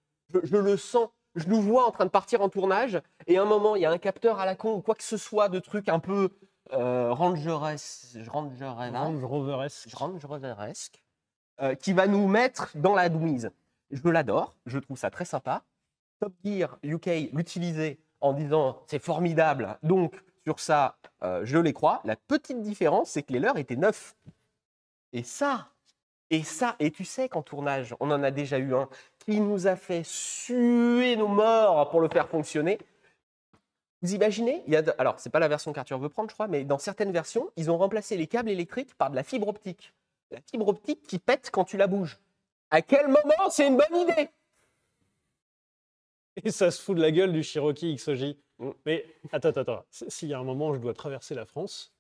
Je le sens. Je nous vois en train de partir en tournage, et à un moment, il y a un capteur à la con ou quoi que ce soit de trucs un peu rangeresque, qui va nous mettre dans la doumise. Je l'adore, je trouve ça très sympa. Top Gear UK l'utilisait en disant c'est formidable, donc sur ça, je les crois. La petite différence, c'est que les leurs étaient neufs. Et tu sais qu'en tournage, on en a déjà eu un qui nous a fait suer nos morts pour le faire fonctionner. Vous imaginez, alors c'est pas la version qu'Arthur veut prendre, je crois, mais dans certaines versions, ils ont remplacé les câbles électriques par de la fibre optique. La fibre optique qui pète quand tu la bouges. À quel moment c'est une bonne idée? Et ça se fout de la gueule du Cherokee XOJ. Mm. Mais attends. S'il y a un moment où je dois traverser la France,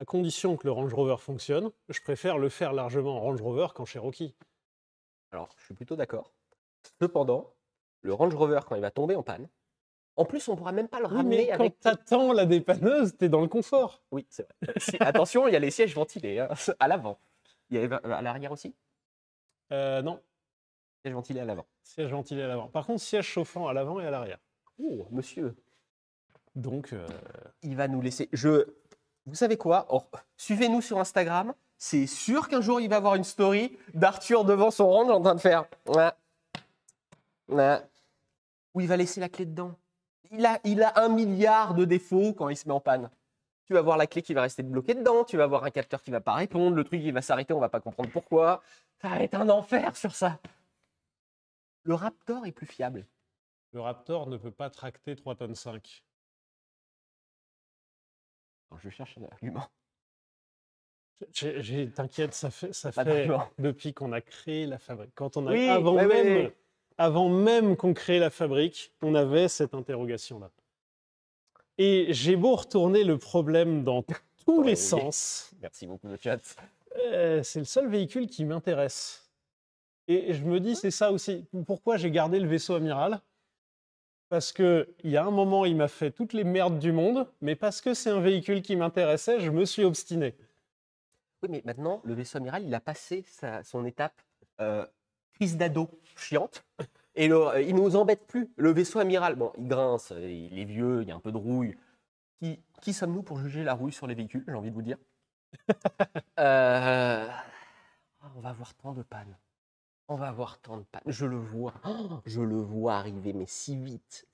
à condition que le Range Rover fonctionne, je préfère le faire largement en Range Rover qu'en Cherokee. Alors, je suis plutôt d'accord. Cependant, le Range Rover, quand il va tomber en panne, en plus, on ne pourra même pas le Oui, ramener mais avec. quand t'attends la dépanneuse, t'es dans le confort. Oui, c'est vrai. Attention, il y a les sièges ventilés hein, à l'avant. Il y a à l'arrière aussi? Non, Siège ventilé à l'avant. siège ventilé à l'avant. Par contre, siège chauffant à l'avant et à l'arrière. Oh, monsieur. Donc, Il va nous laisser. Vous savez quoi? Suivez-nous sur Instagram. C'est sûr qu'un jour, il va avoir une story d'Arthur devant son range en train de faire. Où il va laisser la clé dedans. Il a 1 milliard de défauts quand il se met en panne. Tu vas voir la clé qui va rester bloquée dedans, tu vas voir un capteur qui ne va pas répondre, le truc qui va s'arrêter, on ne va pas comprendre pourquoi. Ça va être un enfer sur ça. Le Raptor est plus fiable. le Raptor ne peut pas tracter 3 tonnes 5. Alors, je cherche un argument. T'inquiète, ça fait d'argument. depuis qu'on a créé la fabrique. Quand on a, Oui, avant même qu'on crée la fabrique, on avait cette interrogation-là. Et j'ai beau retourner le problème dans tous les sens. Merci beaucoup, le chat. C'est le seul véhicule qui m'intéresse. Et je me dis, c'est ça aussi. Pourquoi j'ai gardé le vaisseau amiral? Parce qu'il y a un moment, il m'a fait toutes les merdes du monde, mais parce que c'est un véhicule qui m'intéressait, je me suis obstiné. Oui, mais maintenant, le vaisseau amiral, il a passé son étape crise d'ado chiante. Et il ne nous embête plus. Le vaisseau amiral, bon, il grince, il est vieux, il y a un peu de rouille. Qui sommes-nous pour juger la rouille sur les véhicules, j'ai envie de vous dire? On va avoir tant de pannes. On va avoir tant de pannes. Je le vois. Je le vois arriver, mais si vite,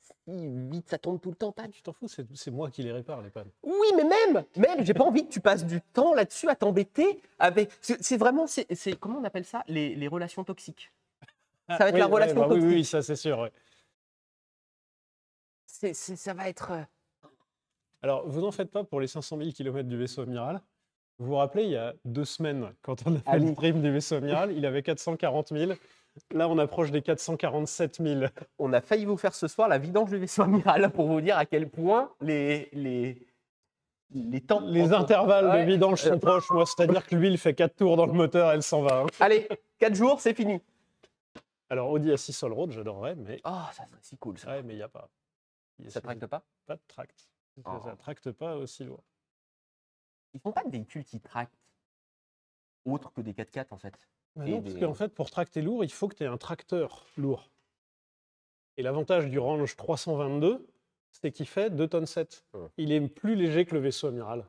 ça tombe tout le temps, panne. Tu t'en fous, c'est moi qui les répare, les pannes. Oui, mais même, j'ai pas envie que tu passes du temps là-dessus à t'embêter avec. C'est vraiment, comment on appelle ça, les relations toxiques. Ça va être la relation toxique. Oui, ça c'est sûr. Ouais. Ça va être. Alors, vous n'en faites pas pour les 500 000 km du vaisseau amiral. Vous vous rappelez, il y a 2 semaines, quand on a fait le prime du vaisseau amiral, il avait 440 000. Là, on approche des 447 000. On a failli vous faire ce soir la vidange du vaisseau amiral pour vous dire à quel point les les temps. Les intervalles Ouais. de vidange sont proches, moi, c'est-à-dire que l'huile fait 4 tours dans le moteur, elle s'en va. Hein. Allez, 4 jours, c'est fini. Alors, Audi A6 Allroad, j'adorerais, mais Oh, ça serait si cool, ça. ouais, mais il n'y a pas. Ça tracte pas? Pas de tract. Oh. Ça tracte pas aussi loin. Ils font pas de véhicules qui tractent autre que des 4x4, en fait. Bah Et non, parce des- qu'en fait, pour tracter lourd, il faut que tu aies un tracteur lourd. Et l'avantage du Range 322, c'est qu'il fait 2 tonnes 7. Il est plus léger que le vaisseau amiral.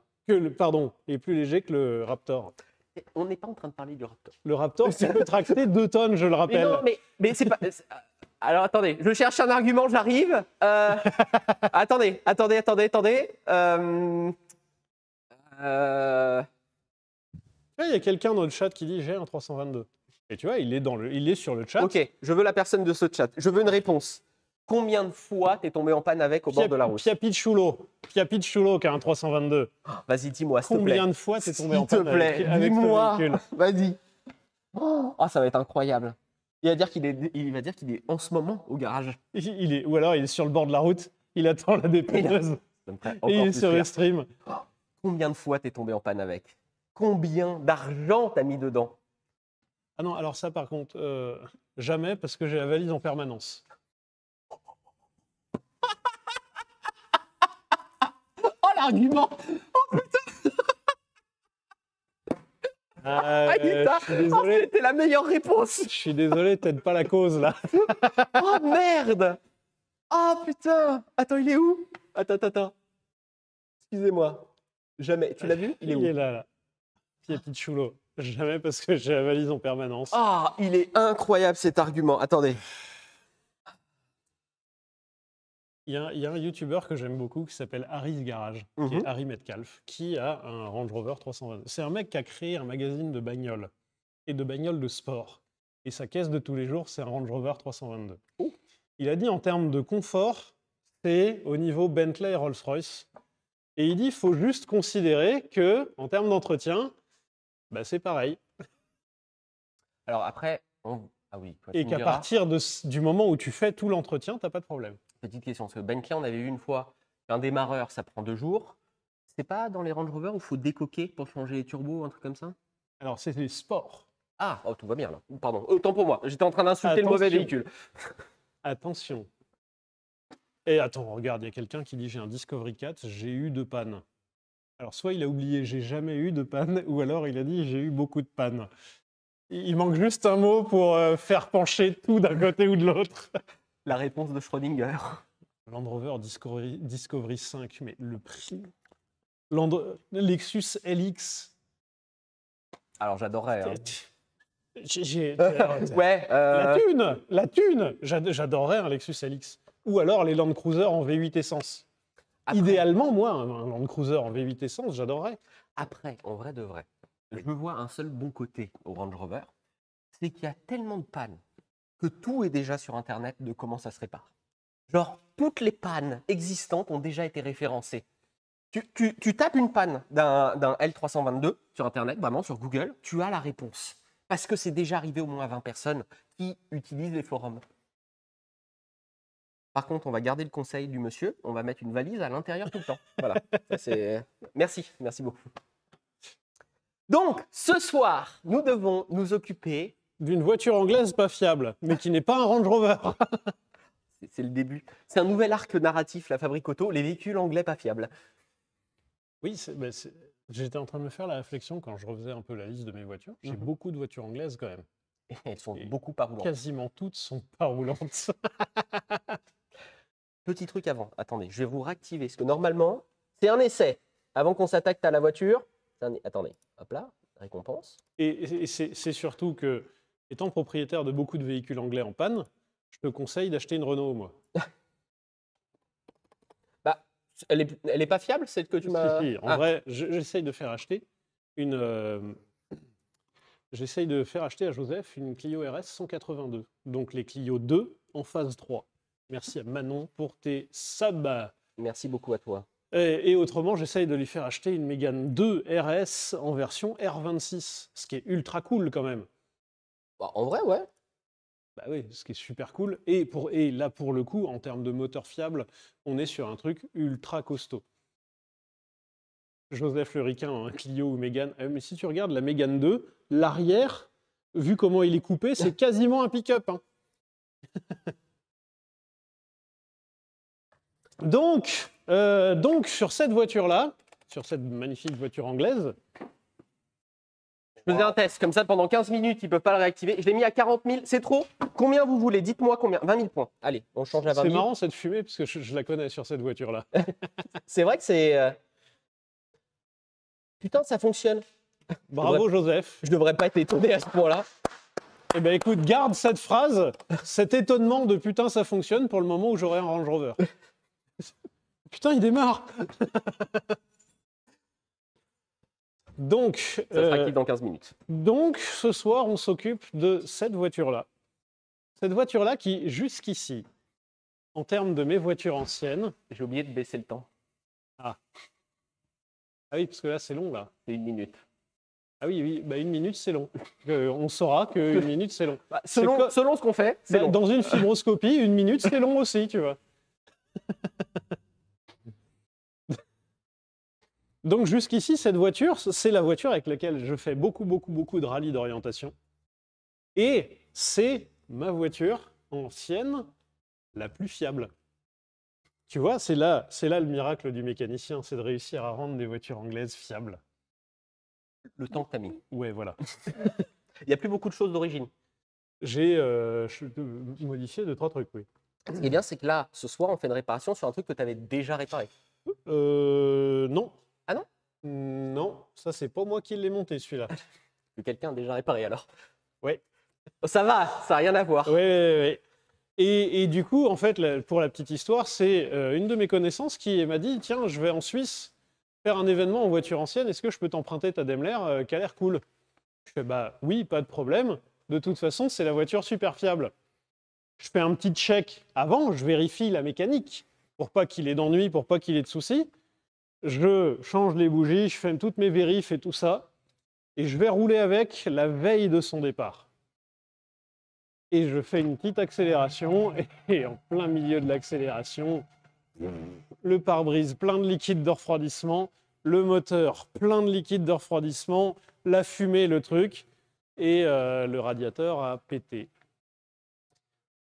Pardon, il est plus léger que le Raptor. On n'est pas en train de parler du Raptor. Le Raptor, tu peux tracter 2 tonnes, je le Mais rappelle. non, mais c'est pas. Alors attendez, je cherche un argument, j'arrive. Attendez. Il y a quelqu'un dans le chat qui dit j'ai un 322. Et tu vois, il est sur le chat. Ok, je veux la personne de ce chat. Je veux une réponse. Combien de fois t'es tombé en panne avec au bord de la route? Piapichulo qui a un 322. Vas-y, dis-moi, s'il te plaît. Combien de fois t'es tombé en S'il te panne plaît, avec ce dis-moi. véhicule? Vas-y. Oh, ça va être incroyable. Il va dire qu'il est en ce moment au garage. Ou alors il est sur le bord de la route, il attend la dépanneuse Ça me ferait et encore il est plus sur rire. Restream. Combien de fois t'es tombé en panne avec? Combien d'argent t'as mis dedans? Ah non, alors ça par contre, jamais parce que j'ai la valise en permanence. Oh, l'argument! Aïta, Je suis désolé, c'était la meilleure réponse! je suis désolé, t'aides pas la cause là. Oh merde! Oh putain! Attends, il est où? Attends. Excusez-moi. Jamais. Tu l'as vu? Il est Il est où? là. Piapichulo. Jamais parce que j'ai la valise en permanence. Ah, il est incroyable cet argument. Attendez. Il y a un YouTuber que j'aime beaucoup qui s'appelle Harry's Garage, qui est Harry Metcalf, qui a un Range Rover 322. C'est un mec qui a créé un magazine de bagnoles et de bagnoles de sport. Et sa caisse de tous les jours, c'est un Range Rover 322. Oh. Il a dit en termes de confort, c'est au niveau Bentley et Rolls-Royce. Et il dit il faut juste considérer que en termes d'entretien, bah, c'est pareil. Alors après, ah oui. toi, tu Et me qu'à diras, partir du moment où tu fais tout l'entretien, t'as pas de problème. petite question, parce que Bentley, on avait vu une fois qu'un démarreur, ça prend 2 jours. C'est pas dans les Range Rover où il faut décoquer pour changer les turbos, un truc comme ça? Alors c'est les sports. Ah, oh, tout va bien là. Pardon, autant pour moi. J'étais en train d'insulter le mauvais Attention. véhicule. Attention. Et attends, regarde, il y a quelqu'un qui dit j'ai un Discovery 4, j'ai eu 2 pannes. Alors soit il a oublié j'ai jamais eu de panne, ou alors il a dit j'ai eu beaucoup de pannes. Il manque juste un mot pour faire pencher tout d'un côté ou de l'autre. La réponse de Schrödinger. Land Rover Discovery 5, mais le prix. Lexus LX. Alors j'adorerais. Hein. Ouais. La thune. J'adorerais un Lexus LX. Ou alors les Land Cruiser en V8 essence. Après- Idéalement, moi, un Land Cruiser en V8 essence, j'adorerais. Après, en vrai de vrai, je vois un seul bon côté au Range Rover, c'est qu'il y a tellement de pannes que tout est déjà sur Internet de comment ça se répare. Genre, toutes les pannes existantes ont déjà été référencées. Tu tapes une panne d'un L322 sur Internet, vraiment sur Google, tu as la réponse. Parce que c'est déjà arrivé au moins à 20 personnes qui utilisent les forums. Par contre, on va garder le conseil du monsieur, on va mettre une valise à l'intérieur tout le temps. Voilà. Ça, c'est... Merci beaucoup. Donc, ce soir, nous devons nous occuper. D'une voiture anglaise pas fiable, mais qui n'est pas un Range Rover. C'est le début. C'est un nouvel arc narratif, la Fabrique Auto, les véhicules anglais pas fiables. Oui, j'étais en train de me faire la réflexion quand je refaisais un peu la liste de mes voitures. J'ai beaucoup de voitures anglaises quand même. Et elles sont Et beaucoup pas roulantes. Quasiment toutes sont pas roulantes. Petit truc avant, attendez, je vais vous réactiver. Parce que normalement, c'est un essai. Avant qu'on s'attaque à la voiture, attendez, hop là, récompense. Et c'est surtout que, étant propriétaire de beaucoup de véhicules anglais en panne, je te conseille d'acheter une Renault, moi. Bah, elle est pas fiable, celle que tu m'as. Si, en vrai, j'essaye de faire acheter j'essaye de faire acheter à Joseph une Clio RS 182. Donc les Clio 2 en phase 3. Merci à Manon pour tes subs. Merci beaucoup à toi. Et autrement, j'essaye de lui faire acheter une Mégane 2 RS en version R26, ce qui est ultra cool quand même. Bah, en vrai, ouais. Bah oui, ce qui est super cool. Et là, pour le coup, en termes de moteur fiable, on est sur un truc ultra costaud. Joseph le Ricain, hein, Clio ou Mégane. Mais si tu regardes la Mégane 2, l'arrière, vu comment il est coupé, c'est quasiment un pick-up. Hein. Donc, sur cette voiture-là, sur cette magnifique voiture anglaise, Je faisais un test, comme ça pendant 15 minutes, ils ne peuvent pas le réactiver. Je l'ai mis à 40 000, c'est trop? Combien vous voulez? Dites-moi combien. 20 000 points. Allez, on change à 20 c'est 000. marrant cette fumée, parce que je la connais sur cette voiture-là. C'est vrai que c'est... Putain, ça fonctionne. Bravo Joseph. Je devrais pas être étonné à ce point-là. Eh ben écoute, garde cette phrase, cet étonnement de putain ça fonctionne pour le moment où j'aurai un Range Rover. Putain, il démarre. Donc, Ça sera actif dans 15 minutes. Donc, ce soir, on s'occupe de cette voiture-là. Cette voiture-là qui, jusqu'ici, en termes de mes voitures anciennes... J'ai oublié de baisser le temps. Ah oui, parce que là, c'est long, là. C'est 1 minute. Ah oui, bah 1 minute, c'est long. On saura que 1 minute, c'est long. Bah, selon ce qu'on fait, c'est long. Dans une fibroscopie, 1 minute, c'est long aussi, tu vois. Donc jusqu'ici, cette voiture, c'est la voiture avec laquelle je fais beaucoup de rallyes d'orientation. Et c'est ma voiture ancienne la plus fiable. Tu vois, c'est là le miracle du mécanicien, c'est de réussir à rendre des voitures anglaises fiables. Le temps que tu as mis. Ouais, voilà. Il n'y a plus beaucoup de choses d'origine. J'ai modifié 2-3 trucs, oui. Ce qui est bien, c'est que là, ce soir, on fait une réparation sur un truc que tu avais déjà réparé. Non. Ah non? Non, ça c'est pas moi qui l'ai monté celui-là. Que quelqu'un a déjà réparé alors. Ouais. Ça va, ça n'a rien à voir. Ouais. Et du coup, en fait, pour la petite histoire, c'est une de mes connaissances qui m'a dit, tiens, je vais en Suisse faire un événement en voiture ancienne, est-ce que je peux t'emprunter ta Daimler qui a l'air cool? Je fais, bah oui, pas de problème. De toute façon, c'est la voiture super fiable. Je fais un petit check avant, je vérifie la mécanique pour pas qu'il ait d'ennui, pour pas qu'il ait de soucis. Je change les bougies, je fais toutes mes vérifs et tout ça, et je vais rouler avec la veille de son départ. Et je fais une petite accélération, et en plein milieu de l'accélération, le pare-brise plein de liquide de refroidissement, le moteur plein de liquide de refroidissement, la fumée, le truc, et le radiateur a pété.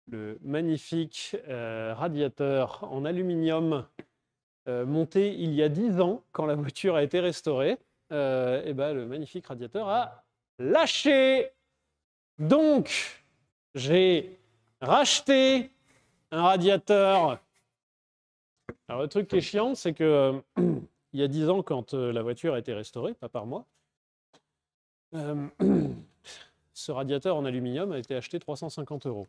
Le magnifique radiateur en aluminium monté il y a 10 ans, quand la voiture a été restaurée, et ben, le magnifique radiateur a lâché. Donc, j'ai racheté un radiateur. Alors, le truc qui est chiant, c'est que il y a 10 ans, quand la voiture a été restaurée, pas par moi, ce radiateur en aluminium a été acheté 350 €.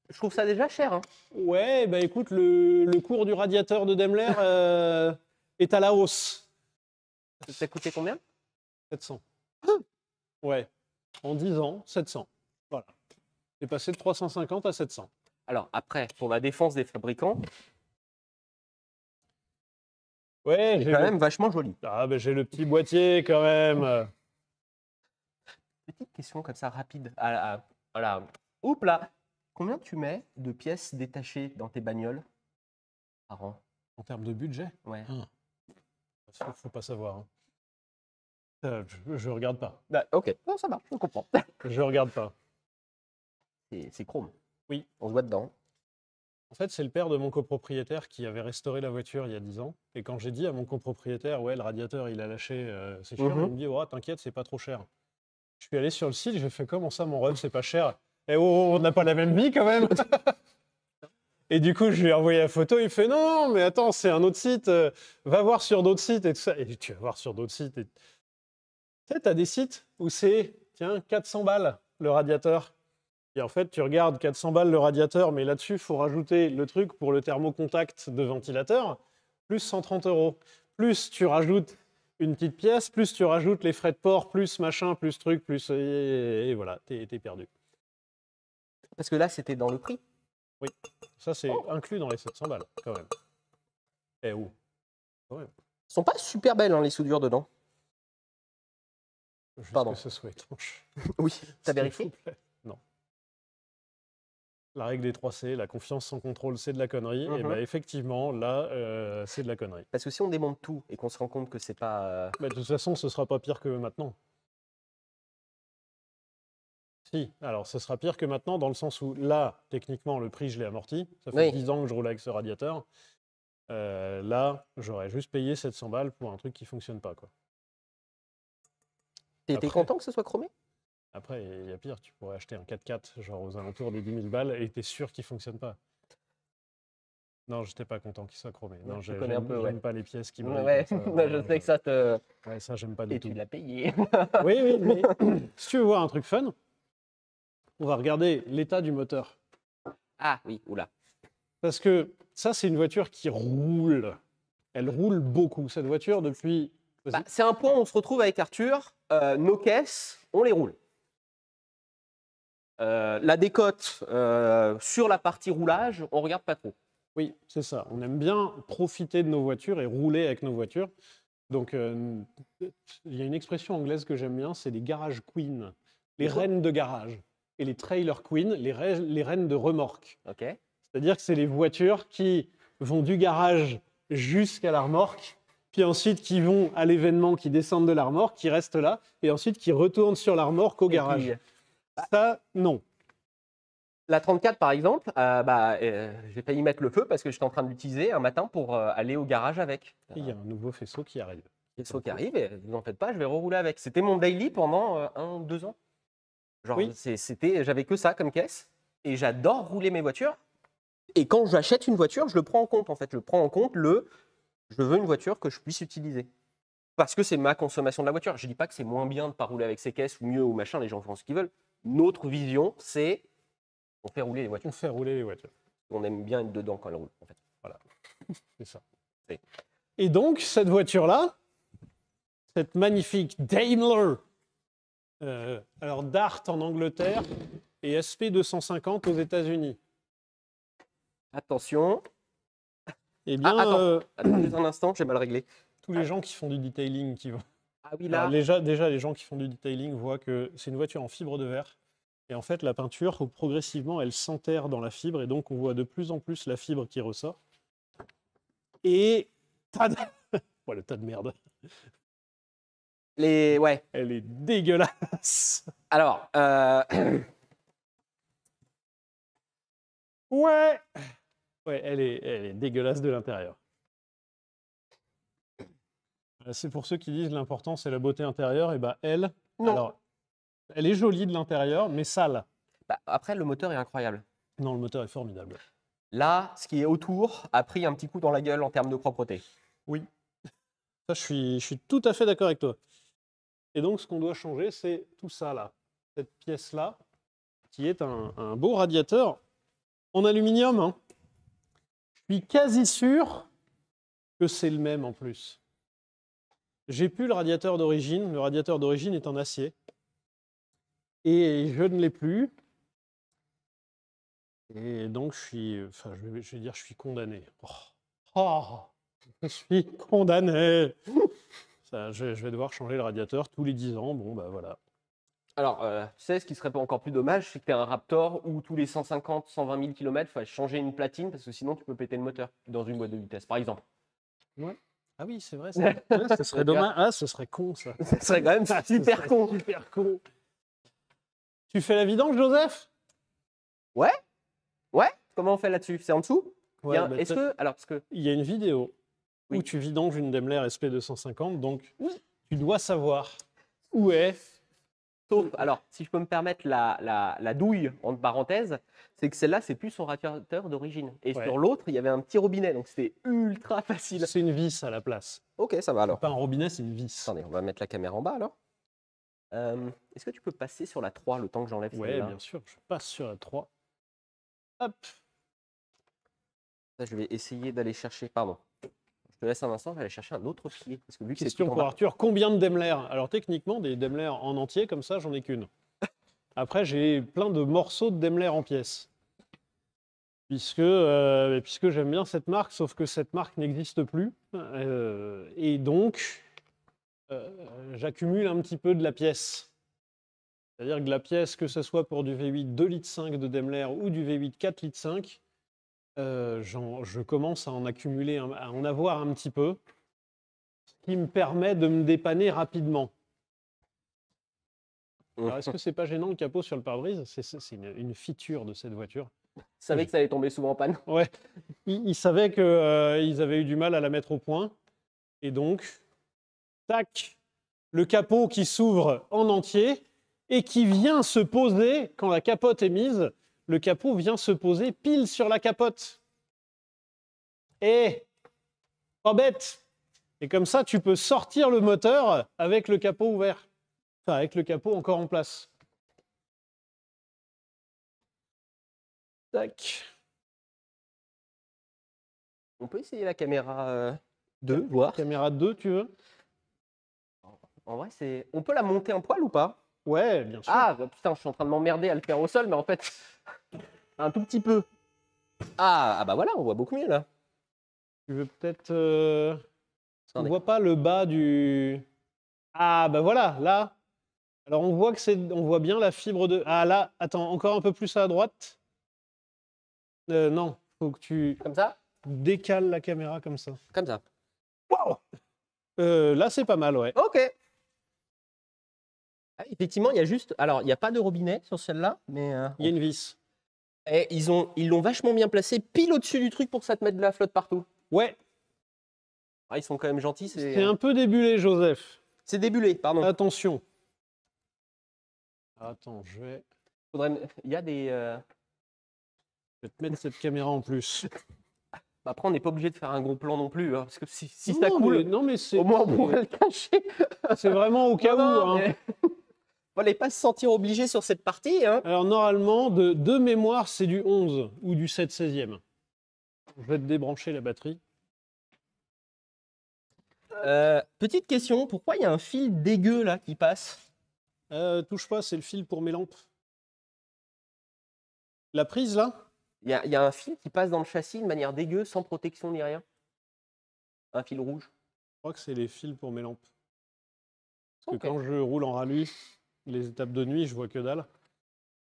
Je trouve ça déjà cher. Hein. Ouais, bah écoute, le cours du radiateur de Daimler est à la hausse. Ça a coûté combien? 700. Ouais, en 10 ans, 700. Voilà. C'est passé de 350 à 700. Alors après, pour la défense des fabricants, ouais, c'est quand même vachement joli. Ah, bah j'ai le petit boîtier quand même. Petite question comme ça rapide. Voilà. Oups là. Combien tu mets de pièces détachées dans tes bagnoles par an? En termes de budget? Ouais. Faut pas savoir. Hein. Je regarde pas. Bah, ok, non, ça marche, je comprends. Je regarde pas. C'est chrome. Oui. On se voit dedans. En fait, c'est le père de mon copropriétaire qui avait restauré la voiture il y a 10 ans. Et quand j'ai dit à mon copropriétaire, ouais, le radiateur, il a lâché, c'est cher, il me dit, oh, t'inquiète, c'est pas trop cher. Je suis allé sur le site, j'ai fait, comment ça, mon rêve, c'est pas cher? Eh oh, on n'a pas la même vie quand même. Et du coup, je lui ai envoyé la photo, il fait, non, mais attends, c'est un autre site, va voir sur d'autres sites et tout ça. Et tu vas voir sur d'autres sites. Et... Tu sais, t'as des sites où c'est, tiens, 400 balles le radiateur. Et en fait, tu regardes 400 balles le radiateur, mais là-dessus, il faut rajouter le truc pour le thermocontact de ventilateur, plus 130 €. Plus tu rajoutes une petite pièce, plus tu rajoutes les frais de port, plus machin, plus truc, plus... Et voilà, t'es perdu. Parce que là, c'était dans le prix. Oui, ça c'est inclus dans les 700 balles, quand même. Eh oh, quand même. Elles sont pas super belles, hein, les soudures dedans. Juste Pardon. que ce soit étanche. Oui, t'as vérifié? Non. la règle des 3 C, la confiance sans contrôle, c'est de la connerie. Et Mhm. ben effectivement, là, c'est de la connerie. Parce que si on démonte tout et qu'on se rend compte que c'est pas. Mais de toute façon, ce sera pas pire que maintenant. Si, alors ce sera pire que maintenant dans le sens où là, techniquement, le prix, je l'ai amorti. Ça fait Oui. 10 ans que je roule avec ce radiateur. Là, j'aurais juste payé 700 balles pour un truc qui fonctionne pas, quoi. T'es Après- content que ce soit chromé? Après, il y a pire, tu pourrais acheter un 4x4, genre aux alentours des 10 000 balles, et t'es sûr qu'il fonctionne pas. Non, j'étais pas content qu'il soit chromé. Non, Je te connais un peu, ouais. j'aime pas les pièces qui brillent Ouais, comme ça. non, je sais que ça te. Ouais, ça, j'aime pas du Et tout. tu l'as payé. Oui, oui, mais si tu veux voir un truc fun, on va regarder l'état du moteur. Ah oui, oula. Parce que ça, c'est une voiture qui roule. Elle roule beaucoup. Cette voiture, depuis... Vas-y. Bah, c'est un point où on se retrouve avec Arthur. Nos caisses, on les roule. La décote sur la partie roulage, on regarde pas trop. Oui, c'est ça. On aime bien profiter de nos voitures et rouler avec nos voitures. Donc, il y a une expression anglaise que j'aime bien, c'est les garage queens, les Quoi? reines de garage. Et les trailer queens, les reines de remorque. Ok. C'est-à-dire que c'est les voitures qui vont du garage jusqu'à la remorque, puis ensuite qui vont à l'événement, qui descendent de la remorque, qui restent là, et ensuite qui retournent sur la remorque au Et garage. puis, Ça, non. la 34, par exemple, j'ai failli mettre le feu parce que j'étais en train de l'utiliser un matin pour aller au garage avec. Et il y a un nouveau faisceau qui arrive. Faisceau qui arrive et vous en faites pas, je vais rerouler avec. C'était mon daily pendant 1 ou 2 ans. Genre, Oui. j'avais que ça comme caisse et j'adore rouler mes voitures. Et quand j'achète une voiture, je le prends en compte en fait. Je prends en compte je veux une voiture que je puisse utiliser. Parce que c'est ma consommation de la voiture. Je dis pas que c'est moins bien de ne pas rouler avec ses caisses ou mieux ou machin, les gens font ce qu'ils veulent. Notre vision, c'est on fait rouler les voitures. On fait rouler les voitures. On aime bien être dedans quand elles roulent en fait. Voilà. C'est ça. C'est- Et donc, cette voiture-là, cette magnifique Daimler, alors Dart en Angleterre et SP250 aux États-Unis. Attention. Eh bien, Attends juste un instant, j'ai mal réglé. tous les gens qui font du detailing qui vont. Ah oui, Alors, là. déjà, les gens qui font du detailing voient que c'est une voiture en fibre de verre. Et en fait, la peinture, progressivement, elle s'enterre dans la fibre. Et donc, on voit de plus en plus la fibre qui ressort. Et. Tas de... Ouais, le tas de merde. Ouais. Elle est dégueulasse. Alors, Ouais. Ouais, elle est dégueulasse de l'intérieur. C'est pour ceux qui disent l'important c'est la beauté intérieure. Et bah elle, non. alors, elle est jolie de l'intérieur, mais sale. Bah, après, le moteur est incroyable. Non, le moteur est formidable. Là, ce qui est autour a pris un petit coup dans la gueule en termes de propreté. Oui. Ça, je suis tout à fait d'accord avec toi. Et donc, ce qu'on doit changer, c'est tout ça là. Cette pièce-là, qui est un beau radiateur en aluminium. Hein. Je suis quasi sûr que c'est le même en plus. J'ai plus le radiateur d'origine. Le radiateur d'origine est en acier. Et je ne l'ai plus. Et donc, je vais dire, je suis condamné. Je suis condamné. Ça, je vais devoir changer le radiateur tous les 10 ans. Bon, bah voilà. Alors, tu sais, ce qui serait pas encore plus dommage, c'est que tu as un Raptor où tous les 150, 120 000 km, il faut changer une platine parce que sinon, tu peux péter le moteur dans une boîte de vitesse, par exemple. Ouais. Ah oui, c'est vrai. Ouais, ce serait dommage. Ah, ce serait con, ça. Ça serait quand même Ah, ce super serait con. Super con. Tu fais la vidange, Joseph? Ouais. Comment on fait là-dessus? C'est en dessous? Ouais, bah, Est-ce que. Alors, parce que. il y a une vidéo Oui. où tu vidanges une Daimler SP250, donc Oui. tu dois savoir où est. Sauf, alors, si je peux me permettre la douille, entre parenthèses, c'est que celle-là, c'est plus son radiateur d'origine. Et Ouais. sur l'autre, il y avait un petit robinet, donc c'était ultra facile. C'est une vis à la place. Ok, ça va alors. Pas un robinet, c'est une vis. Attendez, on va mettre la caméra en bas alors. Est-ce que tu peux passer sur la 3 le temps que j'enlève Ouais, celle-là? bien sûr. Je passe sur la 3. Hop. Ça, je vais essayer d'aller chercher. Pardon. Je te laisse un instant, je vais aller chercher un autre pied. Parce que vu que c'est Question tout en pour bas. Arthur. Combien de Daimler? Alors techniquement, des Daimler en entier, comme ça, j'en ai qu'une. Après, j'ai plein de morceaux de Daimler en pièces. Puisque j'aime bien cette marque, sauf que cette marque n'existe plus. Et donc, j'accumule un petit peu de la pièce. C'est-à-dire que la pièce, que ce soit pour du V8 2,5 litres de Daimler ou du V8 4,5 litres, je commence à en accumuler, à en avoir un petit peu, ce qui me permet de me dépanner rapidement. Alors, est-ce que c'est pas gênant le capot sur le pare-brise? C'est une feature de cette voiture. Je savais que ça allait tomber souvent en panne. Ouais, ils savaient qu'ils avaient eu du mal à la mettre au point. Et donc, tac, le capot qui s'ouvre en entier et qui vient se poser, quand la capote est mise, le capot vient se poser pile sur la capote. Et pas bête. Et comme ça, tu peux sortir le moteur avec le capot ouvert. Enfin, avec le capot encore en place. Tac. On peut essayer la caméra 2, voir. Caméra 2, tu veux? En vrai, c'est. On peut la monter un poil ou pas? Ouais, bien sûr. Ah, bah, putain, je suis en train de m'emmerder à le faire au sol, mais en fait, un tout petit peu. Ah, bah voilà, on voit beaucoup mieux là. Tu veux peut-être... On Attendez. voit pas le bas du... Ah, bah voilà, là. Alors, on voit que c'est... On voit bien la fibre de... Ah, là, attends, encore un peu plus à droite. Non, faut que tu Comme ça? décales la caméra comme ça. Comme ça. Waouh! Là, c'est pas mal, ouais. Ok. Ah, effectivement, il y a juste. Alors, il n'y a pas de robinet sur celle-là, mais. Il y a une vis. Et ils l'ont vachement bien placé pile au-dessus du truc pour que ça te mette de la flotte partout. Ouais, Ah, ils sont quand même gentils. c'est un peu débulé, Joseph. C'est débulé, pardon. Attention. Attends, je vais Il y a des. te mettre cette caméra en plus. Bah, après, on n'est pas obligé de faire un gros plan non plus, hein, parce que si Non, ça coule, non, mais c'est au moins on pourrait le cacher. c'est vraiment au cas où. Non, Hein. mais fallait pas se sentir obligé sur cette partie. Hein. Alors, normalement, de mémoire, c'est du 11 ou du 7/16e. Je vais te débrancher la batterie. Petite question, pourquoi il y a un fil dégueu là qui passe? Touche pas, c'est le fil pour mes lampes. La prise, là? Il y a un fil qui passe dans le châssis de manière dégueu, sans protection ni rien. Un fil rouge. Je crois que c'est les fils pour mes lampes. Parce Ok. que quand je roule en rallye, les étapes de nuit, je vois que dalle.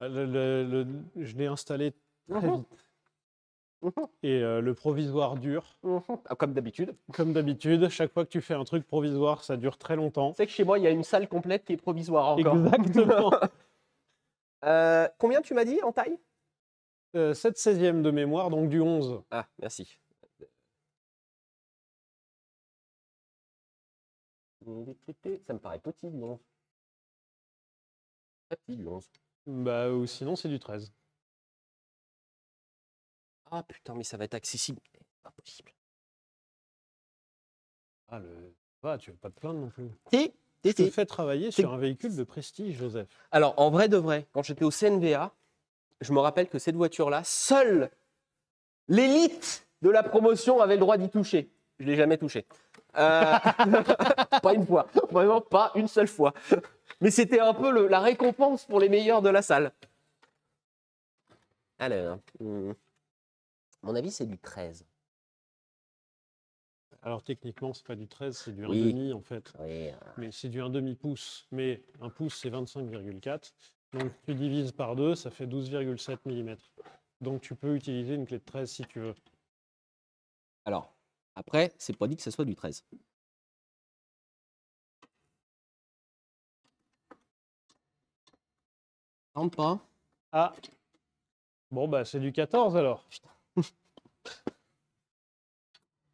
Je l'ai installé très Mhm. vite. Et le provisoire dure. Ah, comme d'habitude. Comme d'habitude, chaque fois que tu fais un truc provisoire, ça dure très longtemps. Tu sais que chez moi, il y a une salle complète qui est provisoire encore. Exactement. Combien tu m'as dit en taille? 7/16e de mémoire, donc du 11. Ah, merci. Ça me paraît petit, du 11. Très petit, du 11. Bah, ou sinon, c'est du 13. Ah putain, mais ça va être accessible. Pas possible. Ah, tu vas pas te plaindre non plus. Si, Tu te fais travailler C'est- sur un véhicule de prestige, Joseph. Alors, en vrai de vrai, quand j'étais au CNVA, je me rappelle que cette voiture-là, seule l'élite de la promotion avait le droit d'y toucher. Je ne l'ai jamais touché. Pas une fois. Vraiment pas une seule fois. Mais c'était un peu la récompense pour les meilleurs de la salle. Alors, à mon avis, c'est du 13. Alors, techniquement, c'est pas du 13, c'est du Oui. 1,5 en fait. Oui. Mais c'est du 1,5 pouce. Mais un pouce, c'est 25,4. Donc, tu divises par 2, ça fait 12,7 mm. Donc, tu peux utiliser une clé de 13 si tu veux. Alors, après, c'est pas dit que ce soit du 13. Rentre pas. Ah. Bon, bah, c'est du 14 alors.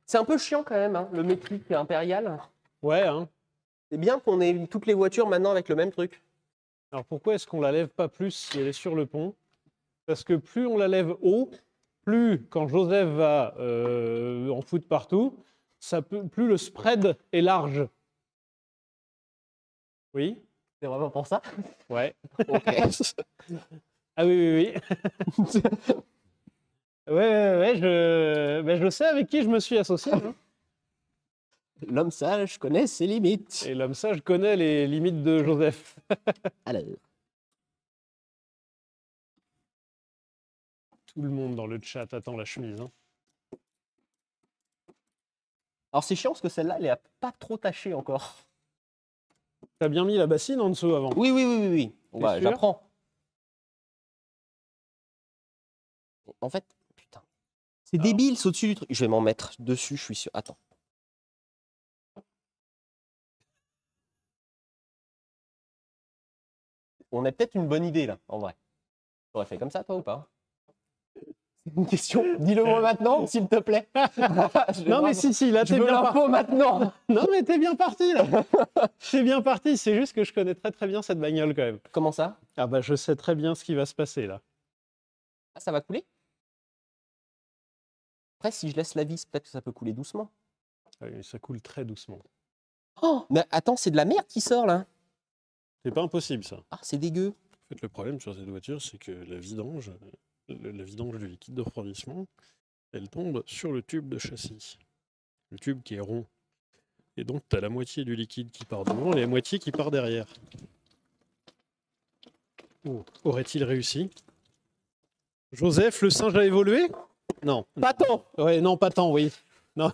C'est un peu chiant quand même, hein, le métrique impérial. Ouais, hein. C'est bien qu'on ait toutes les voitures maintenant avec le même truc. Alors, pourquoi est-ce qu'on la lève pas plus si elle est sur le pont? Parce que plus on la lève haut, plus, quand Joseph va en foutre partout, plus le spread est large. Oui? C'est vraiment pour ça? Ouais. Ok. Ah oui, oui, oui. Ouais, je sais avec qui je me suis associé. Hein. L'homme sage connaît ses limites. Et l'homme sage connaît les limites de Joseph. Alors, Tout le monde dans le chat attend la chemise. Hein. alors c'est chiant parce que celle-là, elle est pas trop tachée encore. T'as bien mis la bassine en dessous avant. Oui. Bah, sûr? j'apprends. En fait, putain. C'est Alors. débile, c'est au-dessus du truc. Je vais m'en mettre dessus, je suis sûr. Attends. On a peut-être une bonne idée là, en vrai. T'aurais fait comme ça, toi, ou pas? C'est une question. Dis-le-moi maintenant, s'il te plaît. Non, mais si, là, Je t'es veux bien parti. l'info maintenant. Non, mais t'es bien parti, là. T'es bien parti. C'est juste que je connais très très bien cette bagnole quand même. Comment ça? Ah bah, je sais très bien ce qui va se passer là. Ah, ça va couler? Après, si je laisse la vis, peut-être que ça peut couler doucement. Ah oui, ça coule très doucement. Oh, mais attends, c'est de la merde qui sort là. C'est pas impossible ça. Ah, c'est dégueu. En fait, le problème sur cette voiture, c'est que la vidange du liquide de refroidissement, elle tombe sur le tube de châssis. Le tube qui est rond. Et donc, tu as la moitié du liquide qui part devant et la moitié qui part derrière. Oh, aurait-il réussi? Joseph, le singe a évolué? Non. Pas tant. Ouais, non, pas tant, oui. Non.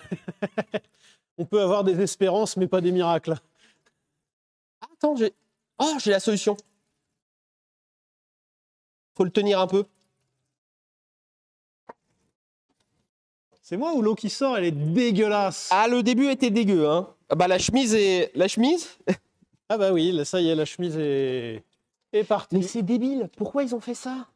On peut avoir des espérances, mais pas des miracles. Attends, j'ai. Oh, j'ai la solution. Faut le tenir un peu. C'est moi ou l'eau qui sort, elle est dégueulasse. Ah, le début était dégueu, hein. Ah bah, la chemise est. La chemise? Ah bah oui, là, ça y est, la chemise est partie. Mais c'est débile. Pourquoi ils ont fait ça?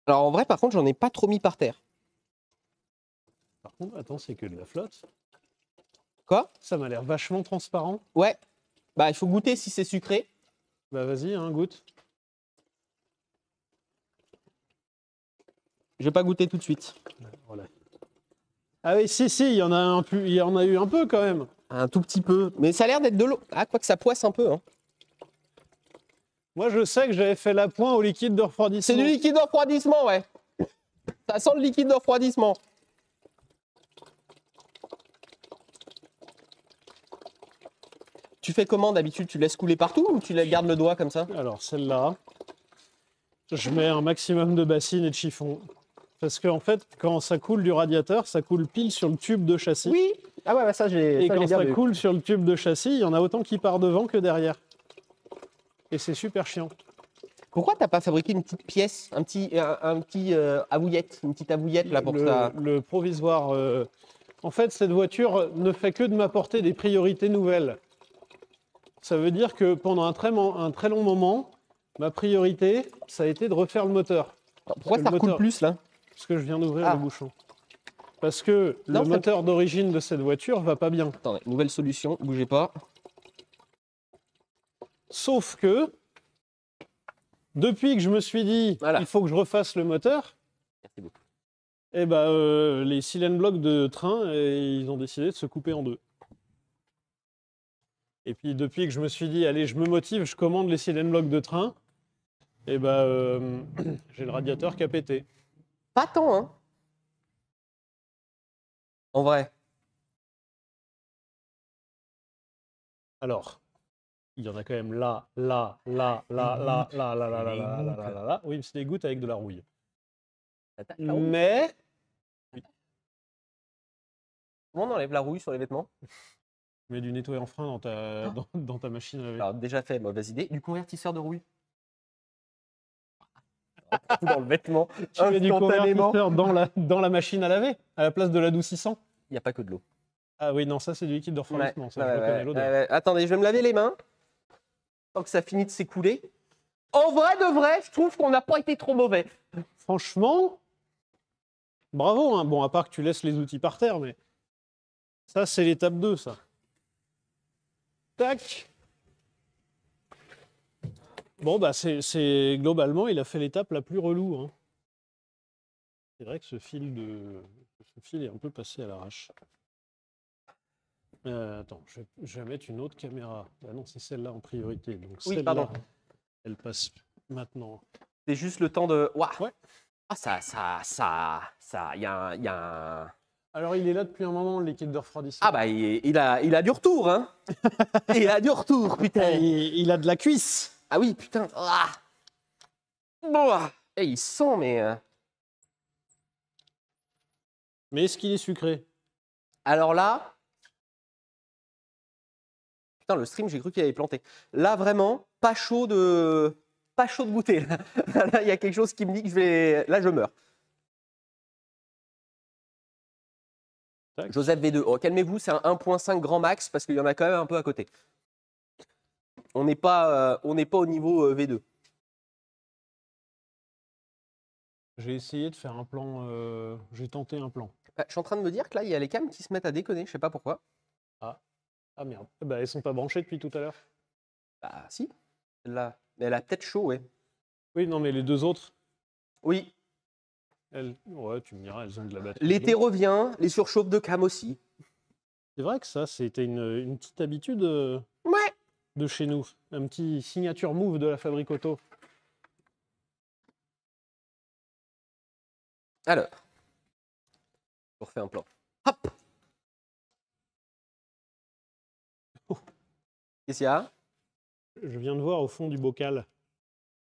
Alors, en vrai, par contre, j'en ai pas trop mis par terre. Par contre, attends, c'est que de la flotte. Quoi? Ça m'a l'air vachement transparent. Ouais. Bah, il faut goûter si c'est sucré. Bah vas-y, hein, goûte. Je vais pas goûter tout de suite. Voilà. Ah oui, si, il y en a il y en a eu un peu quand même. Un tout petit peu. Mais ça a l'air d'être de l'eau. Ah, quoi que ça poisse un peu, hein. Moi, je sais que j'avais fait l'appoint au liquide de refroidissement. C'est du liquide de refroidissement, ouais. Ça sent le liquide de refroidissement. Tu fais comment d'habitude? Tu laisses couler partout ou tu gardes le doigt comme ça? Alors, celle-là, je mets un maximum de bassines et de chiffons. Parce qu'en fait, quand ça coule du radiateur, ça coule pile sur le tube de châssis. Oui. Ah ouais, bah ça j'ai. Et quand ça coule sur le tube de châssis, il y en a autant qui part devant que derrière. Et c'est super chiant. Pourquoi t'as pas fabriqué une petite pièce, un petit avouillette, une petite avouillette là pour ça? Le provisoire. En fait, cette voiture ne fait que de m'apporter des priorités nouvelles. Ça veut dire que pendant un très long moment, ma priorité, ça a été de refaire le moteur. Alors, pourquoi ça recoule plus là? Parce que je viens d'ouvrir Ah. le bouchon. Parce que Non, le moteur d'origine de cette voiture va pas bien. Attendez, nouvelle solution, bougez pas. Sauf que, depuis que je me suis dit, Voilà. il faut que je refasse le moteur, Merci beaucoup. eh ben, les cylindres blocs de train, ils ont décidé de se couper en deux. Et puis depuis que je me suis dit, allez, je me motive, je commande les cylindres blocs de train, eh ben, j'ai le radiateur qui a pété. Pas tant, hein. En vrai. Alors, il y en a quand même là. Oui, mais c'est des gouttes avec de la rouille. Mais Comment on enlève la rouille sur les vêtements? mets du nettoyant frein dans ta machine à laver. Alors déjà fait, mauvaise idée. Du convertisseur de rouille. Dans le vêtement. Tu mets du Instantanément. convertisseur dans la machine à laver, à la place de l'adoucissant. Il n'y a pas que de l'eau. Ah oui, non, ça c'est du liquide de refroidissement. Ça, je reconnais l'odeur. Attendez, je vais me laver les mains. Tant que ça finit de s'écouler. En vrai de vrai, je trouve qu'on n'a pas été trop mauvais. Franchement, bravo. Hein. Bon, à part que tu laisses les outils par terre, mais ça, c'est l'étape 2, ça. Tac. Bon, bah, c'est globalement, il a fait l'étape la plus relou. Hein. C'est vrai que ce fil est un peu passé à l'arrache. Attends, je vais mettre une autre caméra. Ah non, c'est celle-là en priorité. Donc Oui, celle-là, pardon. elle passe maintenant. C'est juste le temps de. Ouah. Ouais. Ah, il y a un. Alors, il est là depuis un moment, le liquide de refroidissement. Ah bah, il a du retour, hein. Il a du retour, putain. Il a de la cuisse. Ah oui, putain. Ah. Ouah. Et il sent, mais. Mais est-ce qu'il est sucré? Alors là. Putain, le stream, j'ai cru qu'il avait planté. Là, vraiment, pas chaud de goûter. Là, il y a quelque chose qui me dit que je vais... Là, je meurs. Tac. Joseph V2. Oh, calmez-vous, c'est un 1.5 grand max parce qu'il y en a quand même un peu à côté. On n'est pas au niveau V2. J'ai essayé de faire un plan. J'ai tenté un plan. Je suis en train de me dire que là, il y a les cams qui se mettent à déconner. Je sais pas pourquoi. Ah merde. Bah, elles sont pas branchées depuis tout à l'heure. Bah, si. Là. Mais elle a peut-être chaud, ouais. Oui, non, mais les deux autres, Oui. ouais, tu me diras, elles ont de la batterie. L'été revient, les surchauffes de cam aussi. C'est vrai que ça, c'était une petite habitude Ouais. de chez nous. Un petit signature move de la Fabrique Auto. Alors. Je refais un plan. Hop. Qu'est-ce qu'il y a? Je viens de voir au fond du bocal.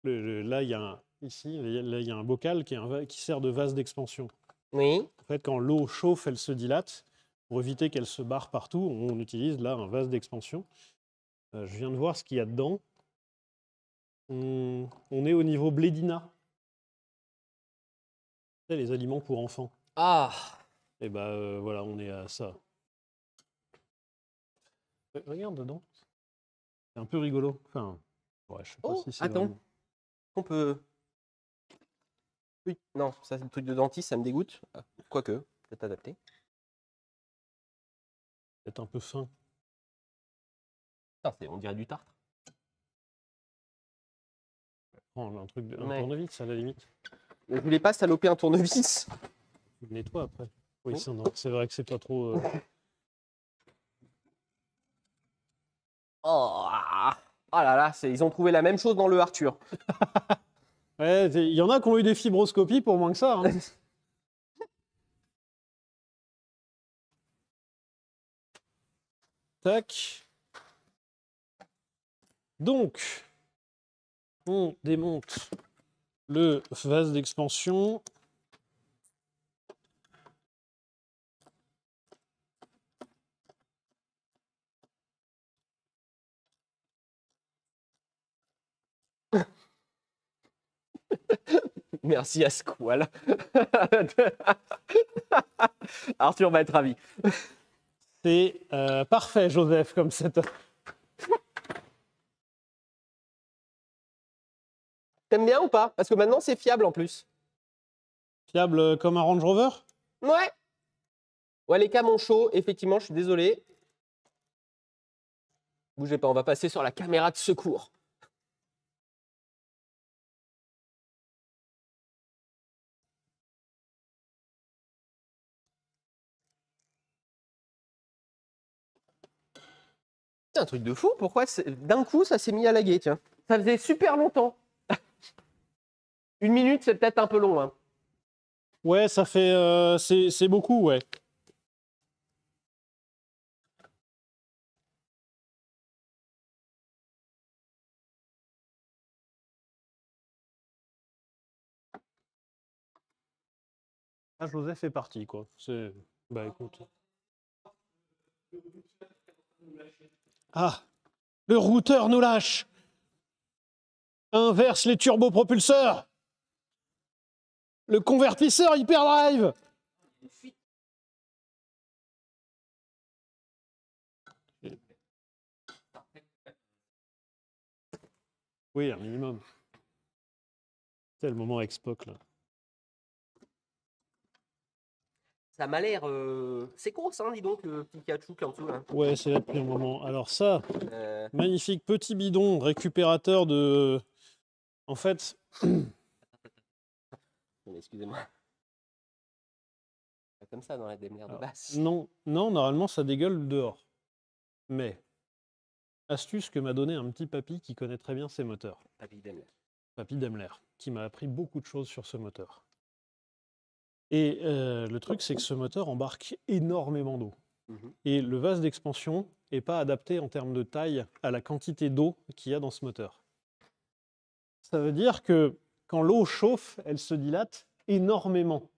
Là, il y a ici, là, il y a un bocal qui sert de vase d'expansion. Oui. En fait, quand l'eau chauffe, elle se dilate. Pour éviter qu'elle se barre partout, on utilise là un vase d'expansion. Je viens de voir ce qu'il y a dedans. On est au niveau blédina. C'est les aliments pour enfants. Ah. Et bah voilà, on est à ça. Regarde dedans. C'est un peu rigolo. Enfin, ouais, je sais pas Oh, si c'est attends. vraiment... On peut... Oui, non, ça c'est le truc de dentiste, ça me dégoûte. Quoique, peut-être adapté. C'est un peu fin. Ah, on dirait du tartre. Prends un truc, un Ouais. tournevis à la limite. Je voulais pas saloper un tournevis. Tu le nettoies après. Oui, Oh. non, c'est vrai que c'est pas trop... Oh, ah là là, ils ont trouvé la même chose dans le Arthur. Ouais, il y en a qui ont eu des fibroscopies pour moins que ça. Hein. Tac. Donc, on démonte le vase d'expansion. Merci à Squall. Arthur va être ravi. C'est parfait, Joseph, comme setup. T'aimes bien ou pas? Parce que maintenant c'est fiable en plus. Fiable comme un Range Rover? Ouais. Ouais, les cams ont chaud, effectivement, je suis désolé. Bougez pas, on va passer sur la caméra de secours. C'est un truc de fou, pourquoi d'un coup ça s'est mis à laguer, tiens. Ça faisait super longtemps. 1 minute, c'est peut-être un peu long. Hein. Ouais, ça fait... c'est beaucoup, ouais. Ah, Joseph est parti, quoi. C'est... Bah, écoute... Ah, le routeur nous lâche. Inverse les turbopropulseurs. Le convertisseur hyperdrive. Oui, un minimum. C'est le moment Xbox, là. Ça m'a l'air... C'est gros, ça, dis donc, le petit caoutchouc en dessous. Là. Ouais, c'est là depuis un moment. Alors ça, Euh, magnifique petit bidon récupérateur de... En fait... Excusez-moi. Pas comme ça dans la Daimler de basse. Non, non, normalement ça dégueule dehors. Mais, astuce que m'a donné un petit papy qui connaît très bien ses moteurs. Papy Daimler. Papy Daimler, qui m'a appris beaucoup de choses sur ce moteur. Et le truc, c'est que ce moteur embarque énormément d'eau. Et le vase d'expansion n'est pas adapté en termes de taille à la quantité d'eau qu'il y a dans ce moteur. Ça veut dire que quand l'eau chauffe, elle se dilate énormément.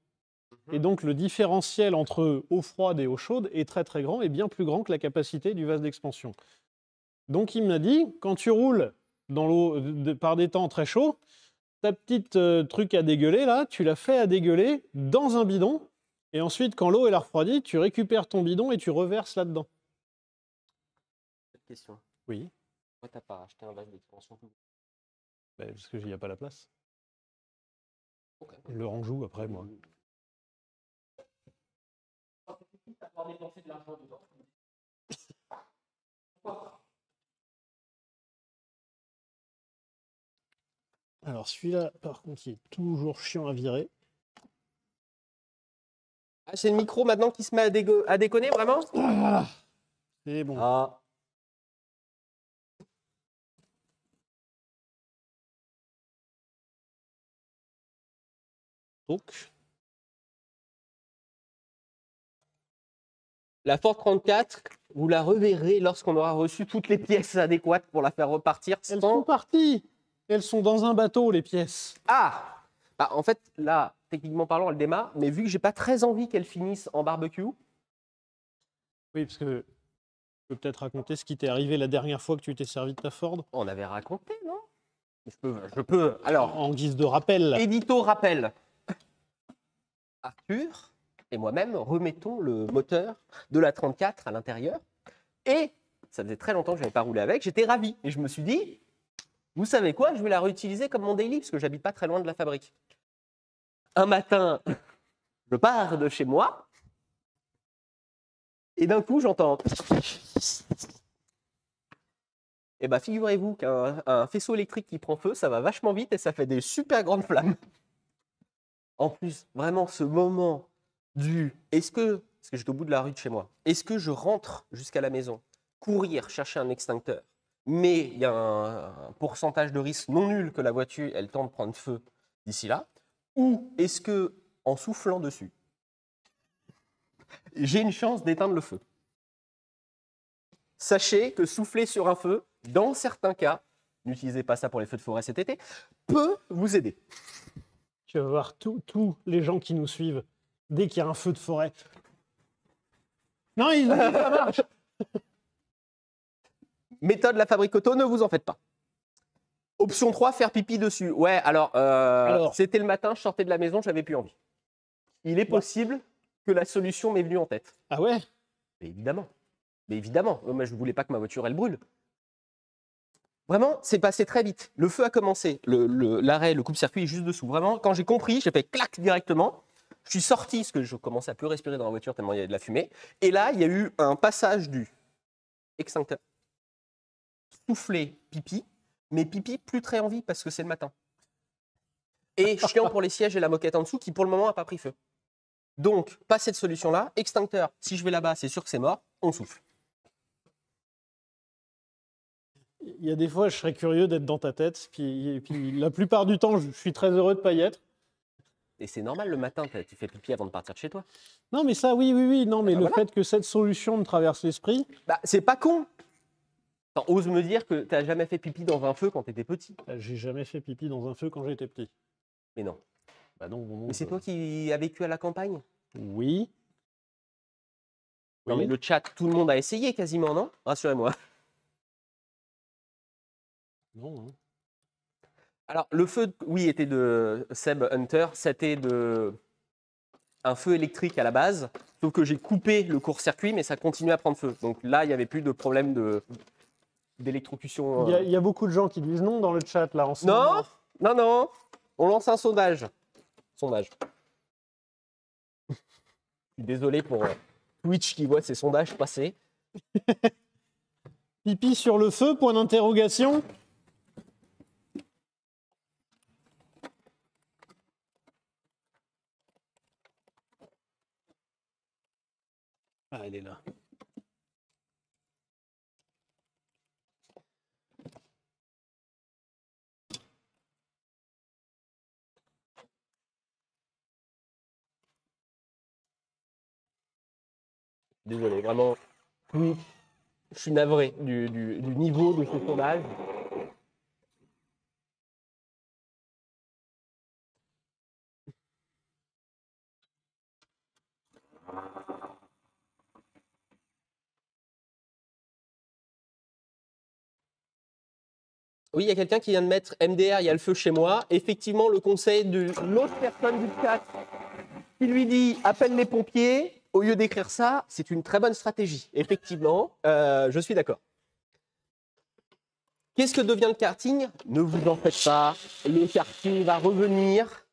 Et donc le différentiel entre eau froide et eau chaude est très très grand et bien plus grand que la capacité du vase d'expansion. Donc il m'a dit, quand tu roules dans l'eau par des temps très chauds, ta petite truc à dégueuler, là, tu la fais à dégueuler dans un bidon. Et ensuite, quand l'eau est refroidie, tu récupères ton bidon et tu reverses là-dedans. Cette question. Oui, Pourquoi t'as pas acheté un vase d'expansion plus bah, parce qu'il n'y a pas la place. gros? Ok. Le rangeou après, moi. T'as pas dépensé de l'argent dedans. Alors celui-là, par contre, il est toujours chiant à virer. Ah, c'est le micro maintenant qui se met à déconner, vraiment? Ah, c'est bon. Ah. Donc, La Ford 34, vous la reverrez lorsqu'on aura reçu toutes les pièces adéquates pour la faire repartir elles sont sans... parties. Elles sont dans un bateau, les pièces. Ah! Bah, en fait, là, techniquement parlant, elle démarre, mais vu que j'ai pas très envie qu'elle finisse en barbecue, Oui, parce que tu peux peut-être raconter ce qui t'est arrivé la dernière fois que tu t'es servi de ta Ford. on avait raconté, non? Je peux. Alors, En guise de rappel. édito rappel. Arthur et moi-même remettons le moteur de la 34 à l'intérieur. Et ça faisait très longtemps que je n'avais pas roulé avec. J'étais ravi. Et je me suis dit, vous savez quoi, je vais la réutiliser comme mon daily, parce que j'habite pas très loin de la fabrique. Un matin, je pars de chez moi. Et d'un coup, j'entends... Et bien, figurez-vous qu'un faisceau électrique qui prend feu, ça va vachement vite et ça fait des super grandes flammes. En plus, vraiment, ce moment parce que j'étais au bout de la rue de chez moi, est-ce que je rentre jusqu'à la maison, courir, chercher un extincteur, mais il y a un pourcentage de risque non nul que la voiture, elle tente de prendre feu d'ici là, ou est-ce que, en soufflant dessus, j'ai une chance d'éteindre le feu? Sachez que souffler sur un feu, dans certains cas, n'utilisez pas ça pour les feux de forêt cet été, peut vous aider. Tu vas voir tous les gens qui nous suivent, dès qu'il y a un feu de forêt. Non, ils ont dit que ça marche. Méthode la fabrique auto, ne vous en faites pas. Option 3, faire pipi dessus. Ouais, alors. C'était le matin, je sortais de la maison, j'avais plus envie. Il est possible que la solution m'est venue en tête. Ah ouais? Mais évidemment. Mais évidemment. Moi, je ne voulais pas que ma voiture, elle brûle. Vraiment, c'est passé très vite. Le feu a commencé. L'arrêt, le coupe-circuit est juste dessous. Vraiment, quand j'ai compris, j'ai fait clac directement. Je suis sorti parce que je commençais à plus respirer dans la voiture tellement il y avait de la fumée. Et là, il y a eu un passage du extincteur, soufflé, pipi, mais pipi plus très envie parce que c'est le matin. Et chiant pour les sièges et la moquette en dessous qui pour le moment n'a pas pris feu. Donc, pas cette solution-là. Extincteur, si je vais là-bas, c'est sûr que c'est mort, on souffle. Il y a des fois, je serais curieux d'être dans ta tête, puis la plupart du temps, je suis très heureux de ne pas y être. Et c'est normal, le matin, tu fais pipi avant de partir de chez toi. Non, mais ça, oui, non, mais le voilà. fait que cette solution me traverse l'esprit... Bah, c'est pas con. Enfin, ose me dire que tu n'as jamais fait pipi dans un feu quand tu étais petit. J'ai jamais fait pipi dans un feu quand j'étais petit. Mais non. Bah non, Mais c'est toi qui as vécu à la campagne? Oui. Non, mais le chat, tout le monde a essayé quasiment, non? Rassurez-moi. Non, hein. Alors, le feu, oui, était de Seb Hunter. C'était un feu électrique à la base. Sauf que j'ai coupé le court-circuit, mais ça continuait à prendre feu. Donc là, il n'y avait plus de problème d'électrocution. Il y a beaucoup de gens qui disent non dans le chat, là, en ce moment. Non. On lance un sondage. Je suis désolé pour Twitch qui voit ces sondages passer. Pipi sur le feu, point d'interrogation. Ah, elle est là. Désolé, vraiment. Je suis navré du niveau de ce sondage. Oui, il y a quelqu'un qui vient de mettre MDR, il y a le feu chez moi. Effectivement, le conseil de l'autre personne du chat qui lui dit appelle les pompiers, au lieu d'écrire ça, c'est une très bonne stratégie. Effectivement, je suis d'accord. Qu'est-ce que devient le karting? Ne vous en faites pas, le karting va revenir.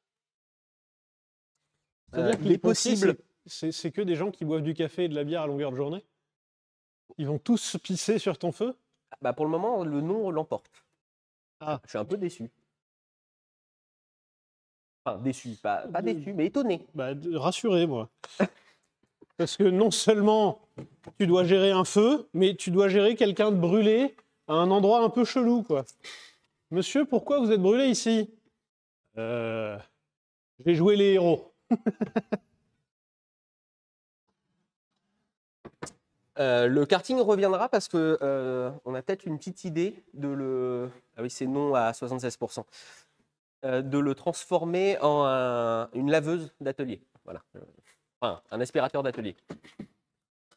C'est-à-dire que il est possible. C'est que des gens qui boivent du café et de la bière à longueur de journée? Ils vont tous pisser sur ton feu? Bah pour le moment, le nom l'emporte. Ah. Je suis un peu déçu. Enfin, déçu, pas déçu, mais étonné. Bah, rassuré, moi. Parce que non seulement tu dois gérer un feu, mais tu dois gérer quelqu'un de brûlé à un endroit un peu chelou, quoi. Monsieur, pourquoi vous êtes brûlé ici? J'ai joué les héros. Le karting reviendra parce que on a peut-être une petite idée de le. Ah oui, c'est non à 76%. De le transformer en une laveuse d'atelier. Voilà. Enfin, un aspirateur d'atelier.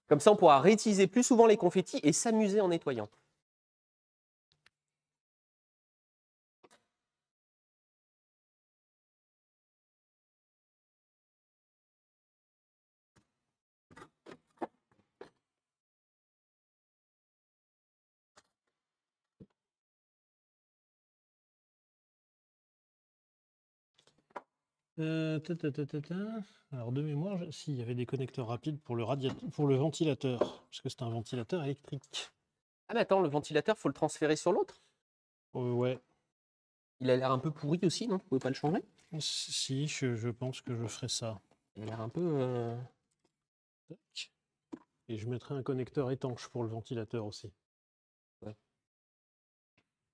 Comme ça, on pourra réutiliser plus souvent les confettis et s'amuser en nettoyant. Alors de mémoire, si, il y avait des connecteurs rapides pour le ventilateur, parce que c'est un ventilateur électrique. Ah mais attends, le ventilateur, faut le transférer sur l'autre? Ouais. Il a l'air un peu pourri aussi, non? Vous pouvez pas le changer? Si, je pense que je ferai ça. Il a l'air un peu. Tac. Et je mettrai un connecteur étanche pour le ventilateur aussi. Ouais.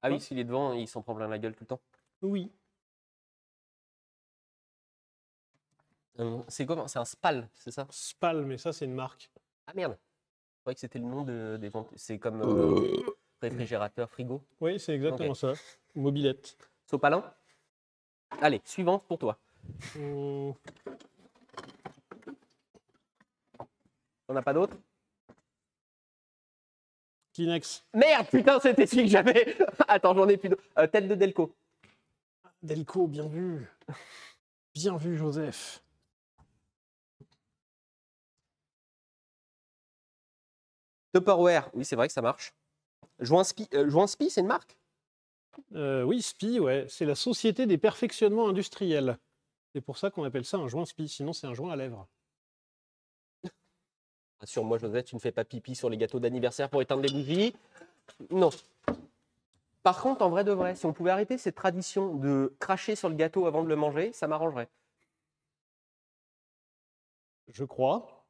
Ah oui, s'il est devant, il s'en prend plein la gueule tout le temps. Oui. C'est comment? C'est un SPAL, c'est ça? Spal, mais ça c'est une marque. Ah merde. Je croyais que c'était le nom des ventes. C'est comme réfrigérateur, frigo. Oui, c'est exactement ça. Mobilette. Sopalin. Allez, suivante pour toi. Hum, On n'a pas d'autres? Kleenex. Merde, putain, c'était celui que j'avais. Attends, j'en ai plus d'autres. Tête de Delco. Delco, bien vu. Bien vu, Joseph. Tupperware. Oui, c'est vrai que ça marche. Joint Spi, c'est une marque? Oui, SPI, ouais. C'est la Société des perfectionnements industriels. C'est pour ça qu'on appelle ça un joint SPI, sinon c'est un joint à lèvres. Rassure-moi, Joseph, tu ne fais pas pipi sur les gâteaux d'anniversaire pour éteindre les bougies. Non. Par contre, en vrai de vrai, si on pouvait arrêter cette tradition de cracher sur le gâteau avant de le manger, ça m'arrangerait. Je crois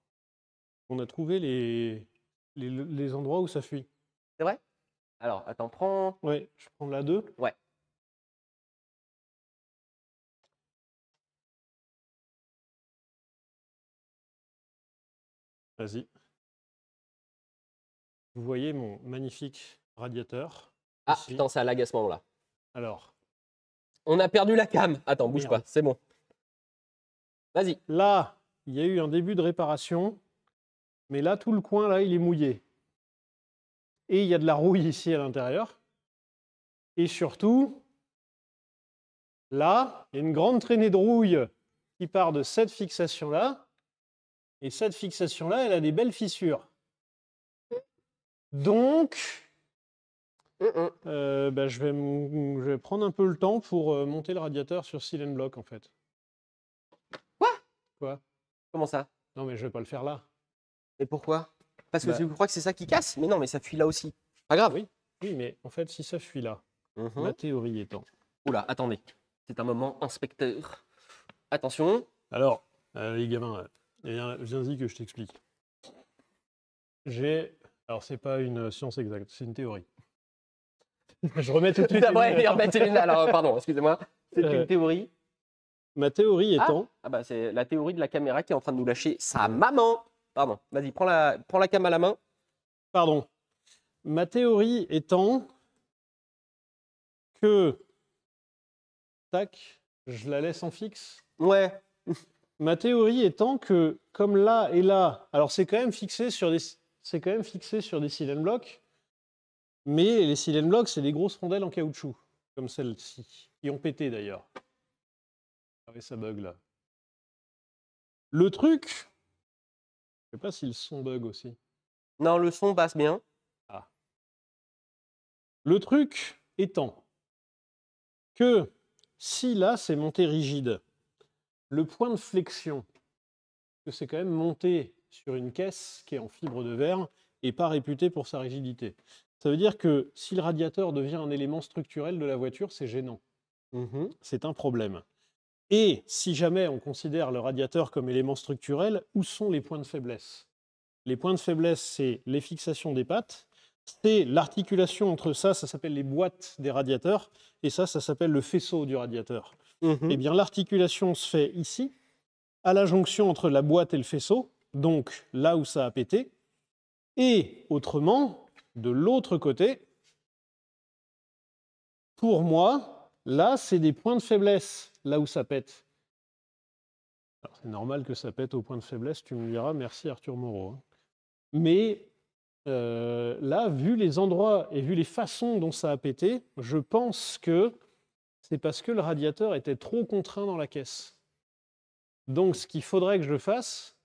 qu'on a trouvé les endroits où ça fuit. C'est vrai? Alors, attends, prends. Ouais, je prends la 2. Ouais. Vas-y. Vous voyez mon magnifique radiateur. Ah, ici. putain, ça lag à ce moment-là. Alors, On a perdu la cam. Attends, bouge Merde. pas, c'est bon. Vas-y. là, il y a eu un début de réparation, mais là, tout le coin, là, il est mouillé. Et il y a de la rouille ici à l'intérieur. Et surtout, là, il y a une grande traînée de rouille qui part de cette fixation-là. Et cette fixation-là, elle a des belles fissures. Donc, je vais prendre un peu le temps pour monter le radiateur sur Seal and Block, en fait. Quoi? Quoi? Comment ça? Non, mais je vais pas le faire là. Mais pourquoi? Parce que Bah. tu crois que c'est ça qui casse? Mais non, mais ça fuit là aussi. Pas grave. Oui, mais en fait, si ça fuit là, Mhm. ma théorie étant... Oula, attendez. C'est un moment inspecteur. Attention. Alors, les gamins, viens-y que je t'explique. Alors, c'est pas une science exacte, c'est une théorie. Je remets tout de suite. Alors, pardon, excusez-moi. C'est une théorie. Ma théorie étant... Ah bah c'est la théorie de la caméra qui est en train de nous lâcher sa maman. Pardon, vas-y, prends la cam à la main. Pardon. Ma théorie étant que... Tac, je la laisse en fixe. Ouais. Ma théorie étant que, comme là et là, alors c'est quand même fixé sur des seal and block, Mais les silane blocks, c'est des grosses rondelles en caoutchouc, comme celle-ci, qui ont pété d'ailleurs. Ah oui, ça bug là. Le truc, je ne sais pas si le son bug aussi. Non, le son passe bien. Ah. Le truc étant que si là, c'est monté rigide, le point de flexion, que c'est quand même monté sur une caisse qui est en fibre de verre et pas réputée pour sa rigidité. Ça veut dire que si le radiateur devient un élément structurel de la voiture, c'est gênant. C'est un problème. Et si jamais on considère le radiateur comme élément structurel, où sont les points de faiblesse? Les points de faiblesse, c'est les fixations des pattes, c'est l'articulation entre ça s'appelle les boîtes des radiateurs, et ça s'appelle le faisceau du radiateur. Eh bien, l'articulation se fait ici, à la jonction entre la boîte et le faisceau, donc là où ça a pété, et autrement, de l'autre côté, pour moi, là, c'est des points de faiblesse, là où ça pète. C'est normal que ça pète au point de faiblesse, tu me diras, merci Arthur Moreau. Mais là, vu les endroits et vu les façons dont ça a pété, je pense que c'est parce que le radiateur était trop contraint dans la caisse. Donc, ce qu'il faudrait que je fasse,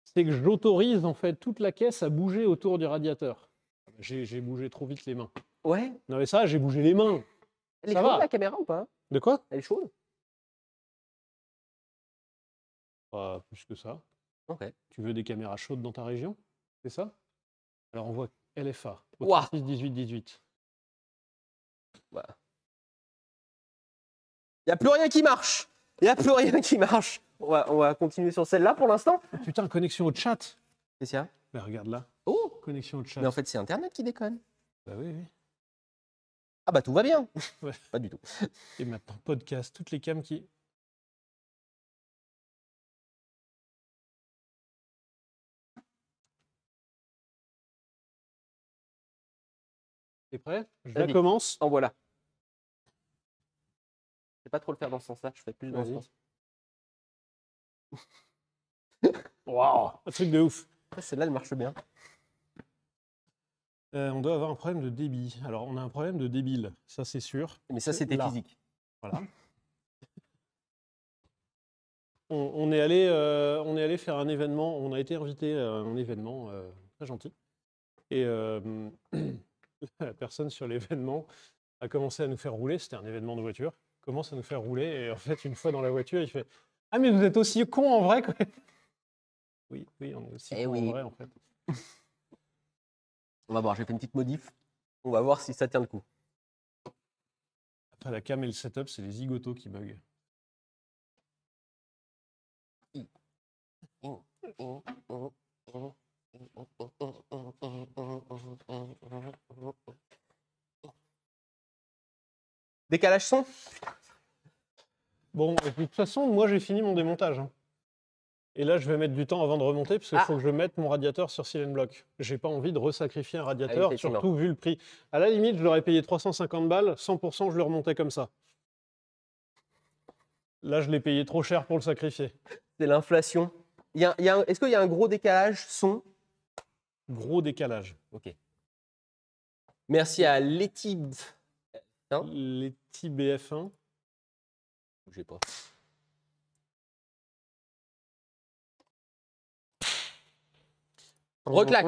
c'est que j'autorise en fait toute la caisse à bouger autour du radiateur. J'ai bougé trop vite les mains. Ouais. Non mais ça, j'ai bougé les mains. Elle est Ça chaude va. la caméra ou pas? De quoi? Elle est chaude? Pas plus que ça. Ok. Tu veux des caméras chaudes dans ta région? C'est ça? Alors on voit LFA. Ouah. 36 18 18. Voilà. Il n'y a plus rien qui marche. Il n'y a plus rien qui marche. On va continuer sur celle-là pour l'instant. Putain, connexion au chat. C'est ça? Mais regarde là. Oh. Connexion au chat. Mais en fait, c'est Internet qui déconne. Bah oui, oui. Ah bah tout va bien. Ouais. Pas du tout. Et maintenant, podcast, toutes les cams qui... T'es prêt? Je la Vas-y. commence. En voilà. Je vais pas trop le faire dans ce sens-là, je fais plus dans ce Vas-y. sens. Waouh, un truc de ouf. Celle-là, elle marche bien. On doit avoir un problème de débit. Alors, on a un problème de débile, ça c'est sûr. Mais ça, c'était Là. physique. Voilà. On est allé faire un événement, on a été invité à un événement très gentil. Et la personne sur l'événement a commencé à nous faire rouler, c'était un événement de voiture, commence à nous faire rouler, et en fait, une fois dans la voiture, il fait « Ah, mais vous êtes aussi con en vrai, quoi !» Oui, on est aussi con en vrai, en fait. On va voir, j'ai fait une petite modif. On va voir si ça tient le coup. Après, la cam et le setup, c'est les zigotos qui bug. Décalage son? Bon, et puis, de toute façon, moi, j'ai fini mon démontage. Hein. Et là, je vais mettre du temps avant de remonter, parce qu'il faut que je mette mon radiateur sur silane block. J'ai pas envie de resacrifier un radiateur, surtout vu le prix. À la limite, je l'aurais payé 350 balles, 100%, je le remontais comme ça. Là, je l'ai payé trop cher pour le sacrifier. C'est l'inflation. Est-ce qu'il y a un gros décalage son? Gros décalage. Ok. Merci à Letib. Letib BF1. Bougez pas. Reclaque.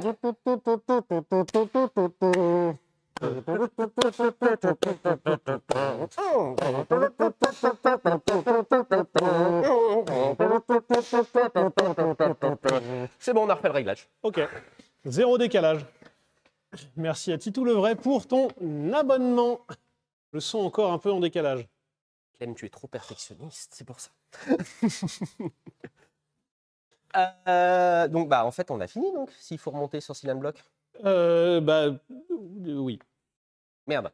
C'est bon, on a refait le réglage. Ok. 0 décalage. Merci à Titou Levray pour ton abonnement. Le son encore un peu en décalage. Clem, tu es trop perfectionniste, c'est pour ça. Donc, en fait, on a fini, donc, s'il faut remonter sur silane block. Oui. Merde.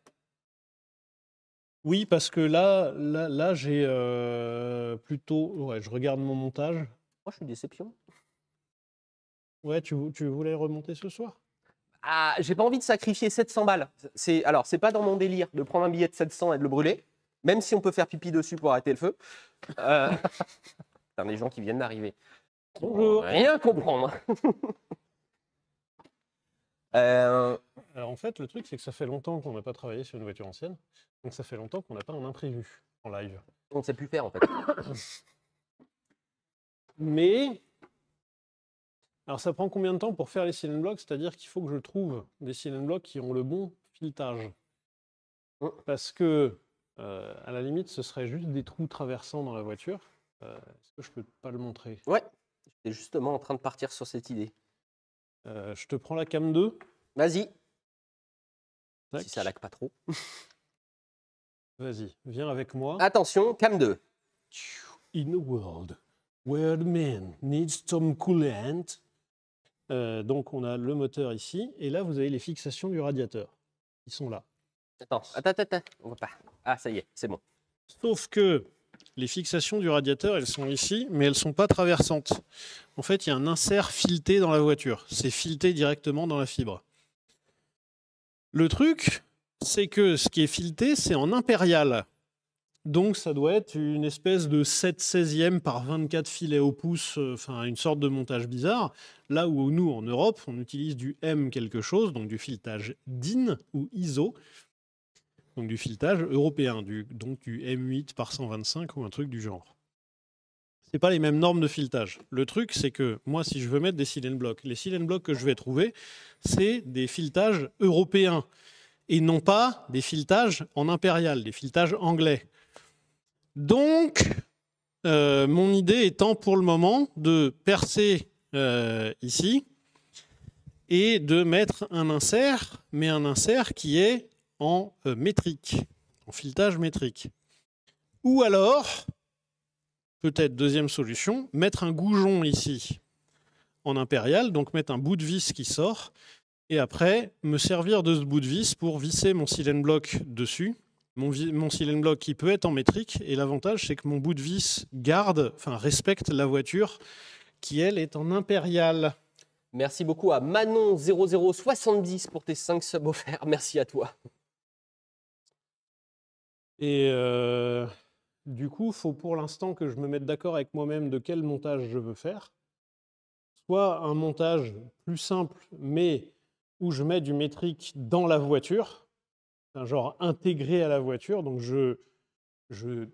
Oui, parce que là j'ai plutôt... Ouais, je regarde mon montage. Moi, je suis déception. Ouais, tu voulais remonter ce soir? Ah, j'ai pas envie de sacrifier 700 balles. Alors, c'est pas dans mon délire de prendre un billet de 700 et de le brûler, même si on peut faire pipi dessus pour arrêter le feu. Les gens qui viennent d'arriver. Bonjour. Rien comprendre. Alors, on en fait, le truc, c'est que ça fait longtemps qu'on n'a pas travaillé sur une voiture ancienne. Donc ça fait longtemps qu'on n'a pas un imprévu en live. On ne sait plus faire en fait. Mais, alors ça prend combien de temps pour faire les silent blocks? C'est-à-dire qu'il faut que je trouve des silent blocks qui ont le bon filetage. Parce que, à la limite, ce serait juste des trous traversants dans la voiture. Est-ce que je peux pas le montrer? Ouais, j'étais justement en train de partir sur cette idée. Je te prends la cam 2. Vas-y. Tac. Si ça lag pas trop. Vas-y, viens avec moi. Attention, cam 2. In a world where the man needs some coolant. Donc on a le moteur ici, et là vous avez les fixations du radiateur. Ils sont là. Attends, on va pas. Ah, ça y est, c'est bon. Sauf que les fixations du radiateur, elles sont ici, mais elles ne sont pas traversantes. En fait, il y a un insert fileté dans la voiture. C'est fileté directement dans la fibre. Le truc, c'est que ce qui est fileté, c'est en impérial. Donc ça doit être une espèce de 7/16e par 24 filets au pouce, enfin une sorte de montage bizarre. Là où nous, en Europe, on utilise du M quelque chose, donc du filetage DIN ou ISO, donc du filetage européen, donc du M8 par 125 ou un truc du genre. C'est pas les mêmes normes de filetage. Le truc, c'est que moi, si je veux mettre des silent blocks, les silent blocks que je vais trouver, c'est des filetages européens et non pas des filetages en impérial, des filetages anglais. Donc, mon idée étant pour le moment de percer ici et de mettre un insert, mais un insert qui est en métrique, en filetage métrique. Ou alors, peut-être deuxième solution, mettre un goujon ici en impérial, donc mettre un bout de vis qui sort, et après me servir de ce bout de vis pour visser mon silent block dessus. Mon silent block qui peut être en métrique, et l'avantage c'est que mon bout de vis respecte la voiture qui elle est en impérial. Merci beaucoup à Manon0070 pour tes 5 subs offerts. Merci à toi. Et du coup, il faut pour l'instant que je me mette d'accord avec moi-même de quel montage je veux faire. Soit un montage plus simple, mais où je mets du métrique dans la voiture, un genre intégré à la voiture, donc je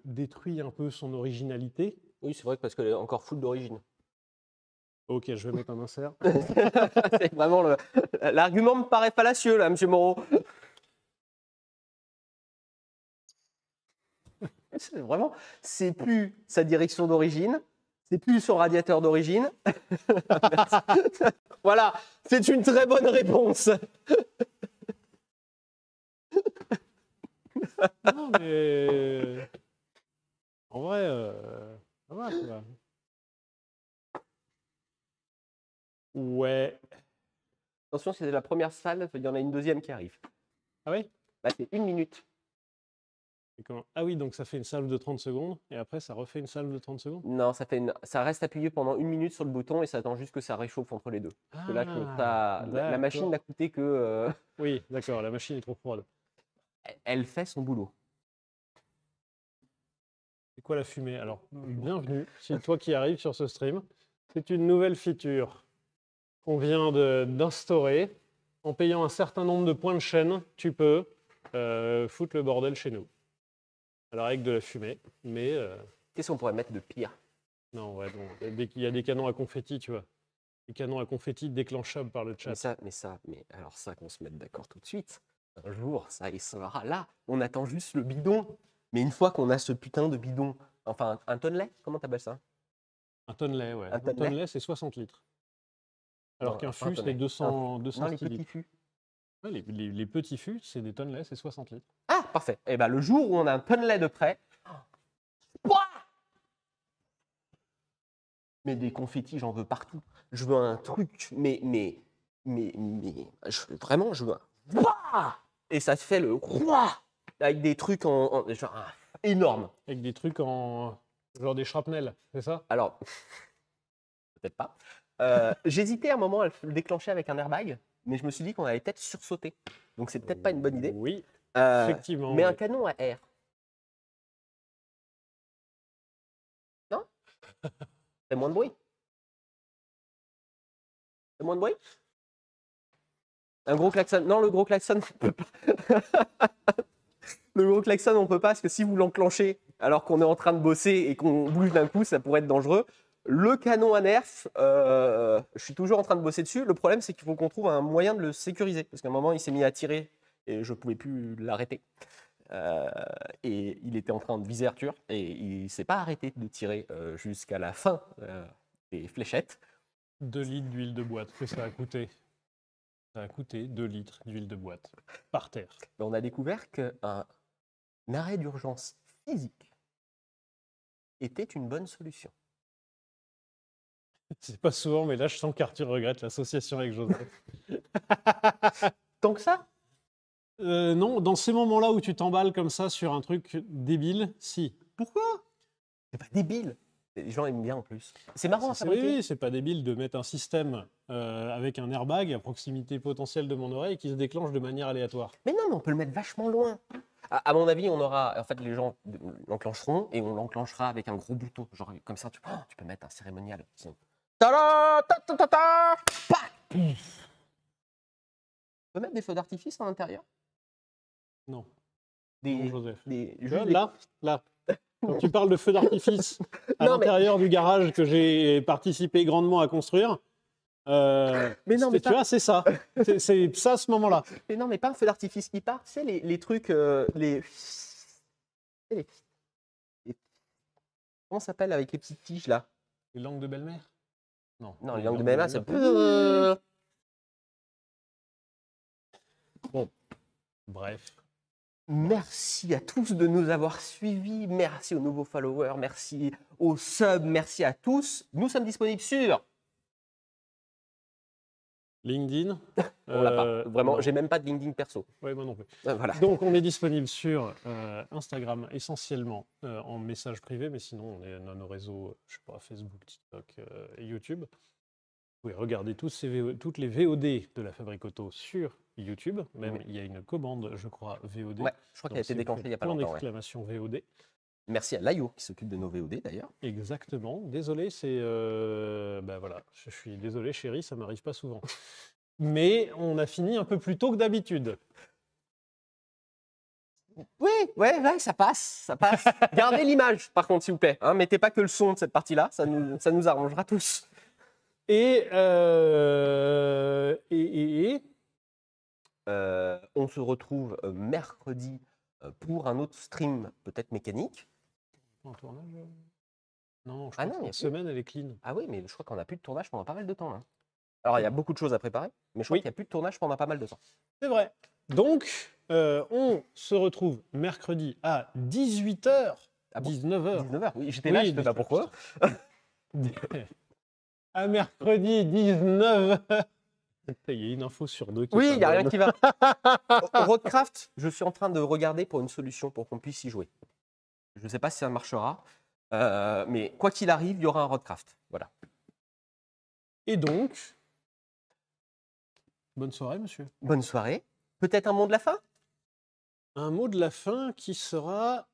détruis un peu son originalité. Oui, c'est vrai que parce qu'elle est encore full d'origine. Ok, je vais mettre un insert. C'est vraiment l'argument me paraît fallacieux là, monsieur Moreau. Vraiment, c'est plus sa direction d'origine, c'est plus son radiateur d'origine. Voilà, c'est une très bonne réponse. Non, mais en vrai, ça va, quoi. Ouais. Attention, c'est la première salle, il y en a une deuxième qui arrive. Ah oui? Là, c'est 1 minute. Ah oui, donc ça fait une salve de 30 secondes, et après ça refait une salve de 30 secondes? Non, ça reste appuyé pendant 1 minute sur le bouton et ça attend juste que ça réchauffe entre les deux. Parce que là, la machine n'a coûté que... Oui, d'accord, la machine est trop froide. Elle fait son boulot. C'est quoi la fumée? Alors, bienvenue, c'est toi qui arrives sur ce stream. C'est une nouvelle feature qu'on vient d'instaurer. En payant un certain nombre de points de chaîne, tu peux foutre le bordel chez nous. Alors avec de la fumée, mais... Qu'est-ce qu'on pourrait mettre de pire? Non, ouais, bon, il y a des canons à confetti, tu vois. Des canons à confetti déclenchables par le chat. Mais alors ça, qu'on se mette d'accord tout de suite. Un jour, ça y sera là. On attend juste le bidon. Mais une fois qu'on a ce putain de bidon, enfin un tonnelet, comment t'appelles ça? Un tonnelet, ouais. Un tonnelet, c'est 60 litres. Alors qu'un fût, c'est 200 non, les petits fûts. Ouais, les petits fûts, c'est des tonnelets, c'est 60 litres. Ah, parfait. Et ben le jour où on a un tonnelet de près, mais des confettis, j'en veux partout. Je veux un truc, vraiment, je veux un... Et ça se fait le... Avec des trucs genre, énormes. Avec des trucs en... genre des shrapnels, c'est ça? Alors, peut-être pas. J'hésitais à un moment à le déclencher avec un airbag, mais je me suis dit qu'on allait peut-être sursauter. Donc c'est peut-être pas une bonne idée. Oui, effectivement. Mais un canon à air. Non? C'est moins de bruit. C'est moins de bruit? Un gros klaxon. Non, le gros klaxon, on peut pas. Le gros klaxon, on peut pas parce que si vous l'enclenchez alors qu'on est en train de bosser et qu'on bouge d'un coup, ça pourrait être dangereux. Le canon à nerf, je suis toujours en train de bosser dessus. Le problème, c'est qu'il faut qu'on trouve un moyen de le sécuriser parce qu'à un moment, il s'est mis à tirer et je pouvais plus l'arrêter. Et il était en train de viser Arthur et il s'est pas arrêté de tirer jusqu'à la fin des fléchettes. 2 litres d'huile de boîte, que ça a coûté. Ça a coûté 2 litres d'huile de boîte par terre. Mais on a découvert qu'un arrêt d'urgence physique était une bonne solution. C'est pas souvent, mais là, je sens qu'Arthur regrette l'association avec Joseph. Tant que ça? Non, dans ces moments-là où tu t'emballes comme ça sur un truc débile, si. Pourquoi? C'est pas débile. Les gens aiment bien en plus. C'est marrant à C'est fabriquer. oui, c'est pas débile de mettre un système avec un airbag à proximité potentielle de mon oreille qui se déclenche de manière aléatoire. Mais non, mais on peut le mettre vachement loin. À mon avis, on aura. En fait, les gens l'enclencheront et on l'enclenchera avec un gros bouton. Genre, comme ça, tu peux mettre un cérémonial. Ta-da, ta-ta-ta-ta, pac, pouf. On peut mettre des feux d'artifice à l'intérieur? Non, Des, non, Joseph. des, Tu juste vois, des- là, quand tu parles de feu d'artifice à Non, mais- l'intérieur du garage que j'ai participé grandement à construire, Mais non, mais tu vois, c'est ça. C'est ça, ce moment-là. Mais non, mais pas un feu d'artifice qui part. Tu sais, les trucs. Les... Comment ça s'appelle avec les petites tiges là? Les langues de belle-mère? Non. Non, les langues de même c'est. Bon, bref. Merci à tous de nous avoir suivis. Merci aux nouveaux followers. Merci aux subs. Merci à tous. Nous sommes disponibles sur. LinkedIn. On l'a pas. Vraiment, non. j'ai même pas de LinkedIn perso. Ouais, moi non plus. Voilà. Donc, on est disponible sur Instagram essentiellement en message privé, mais sinon, on est dans nos réseaux, je sais pas, Facebook, TikTok et YouTube. Vous pouvez regarder toutes les VOD de la Fabrique Auto sur YouTube. Même, Oui. il y a une commande, je crois, VOD. Ouais, je crois qu'elle a été déclenchée il n'y a pas longtemps. Ouais. D'exclamation VOD. Merci à Layo qui s'occupe de nos VOD d'ailleurs. Exactement. Désolé, c'est... ben voilà, je suis désolé, chérie, ça m'arrive pas souvent. Mais on a fini un peu plus tôt que d'habitude. Oui, ouais, ça passe, ça passe. Gardez l'image, par contre, s'il vous plaît. Hein, mettez pas que le son de cette partie-là, ça nous arrangera tous. Et On se retrouve mercredi pour un autre stream, peut-être mécanique. en tournage non, je Ah crois non, que il y a cette semaine, elle est clean. Ah oui, mais je crois qu'on n'a plus de tournage pendant pas mal de temps. Là. Alors, il y a beaucoup de choses à préparer, mais je crois Oui. qu'il n'y a plus de tournage pendant pas mal de temps. C'est vrai. Donc, on se retrouve mercredi à 18h. Ah bon 19h. 19h, oui, j'étais là, je sais pas pourquoi. À mercredi 19h. Il y a une info sur deux qui Oui, il n'y a rien s'abonne. qui va. Roadcraft, je suis en train de regarder pour une solution pour qu'on puisse y jouer. Je ne sais pas si ça marchera, mais quoi qu'il arrive, il y aura un Roadcraft. Voilà. Et donc, bonne soirée, monsieur. Bonne soirée. Peut-être un mot de la fin? Un mot de la fin qui sera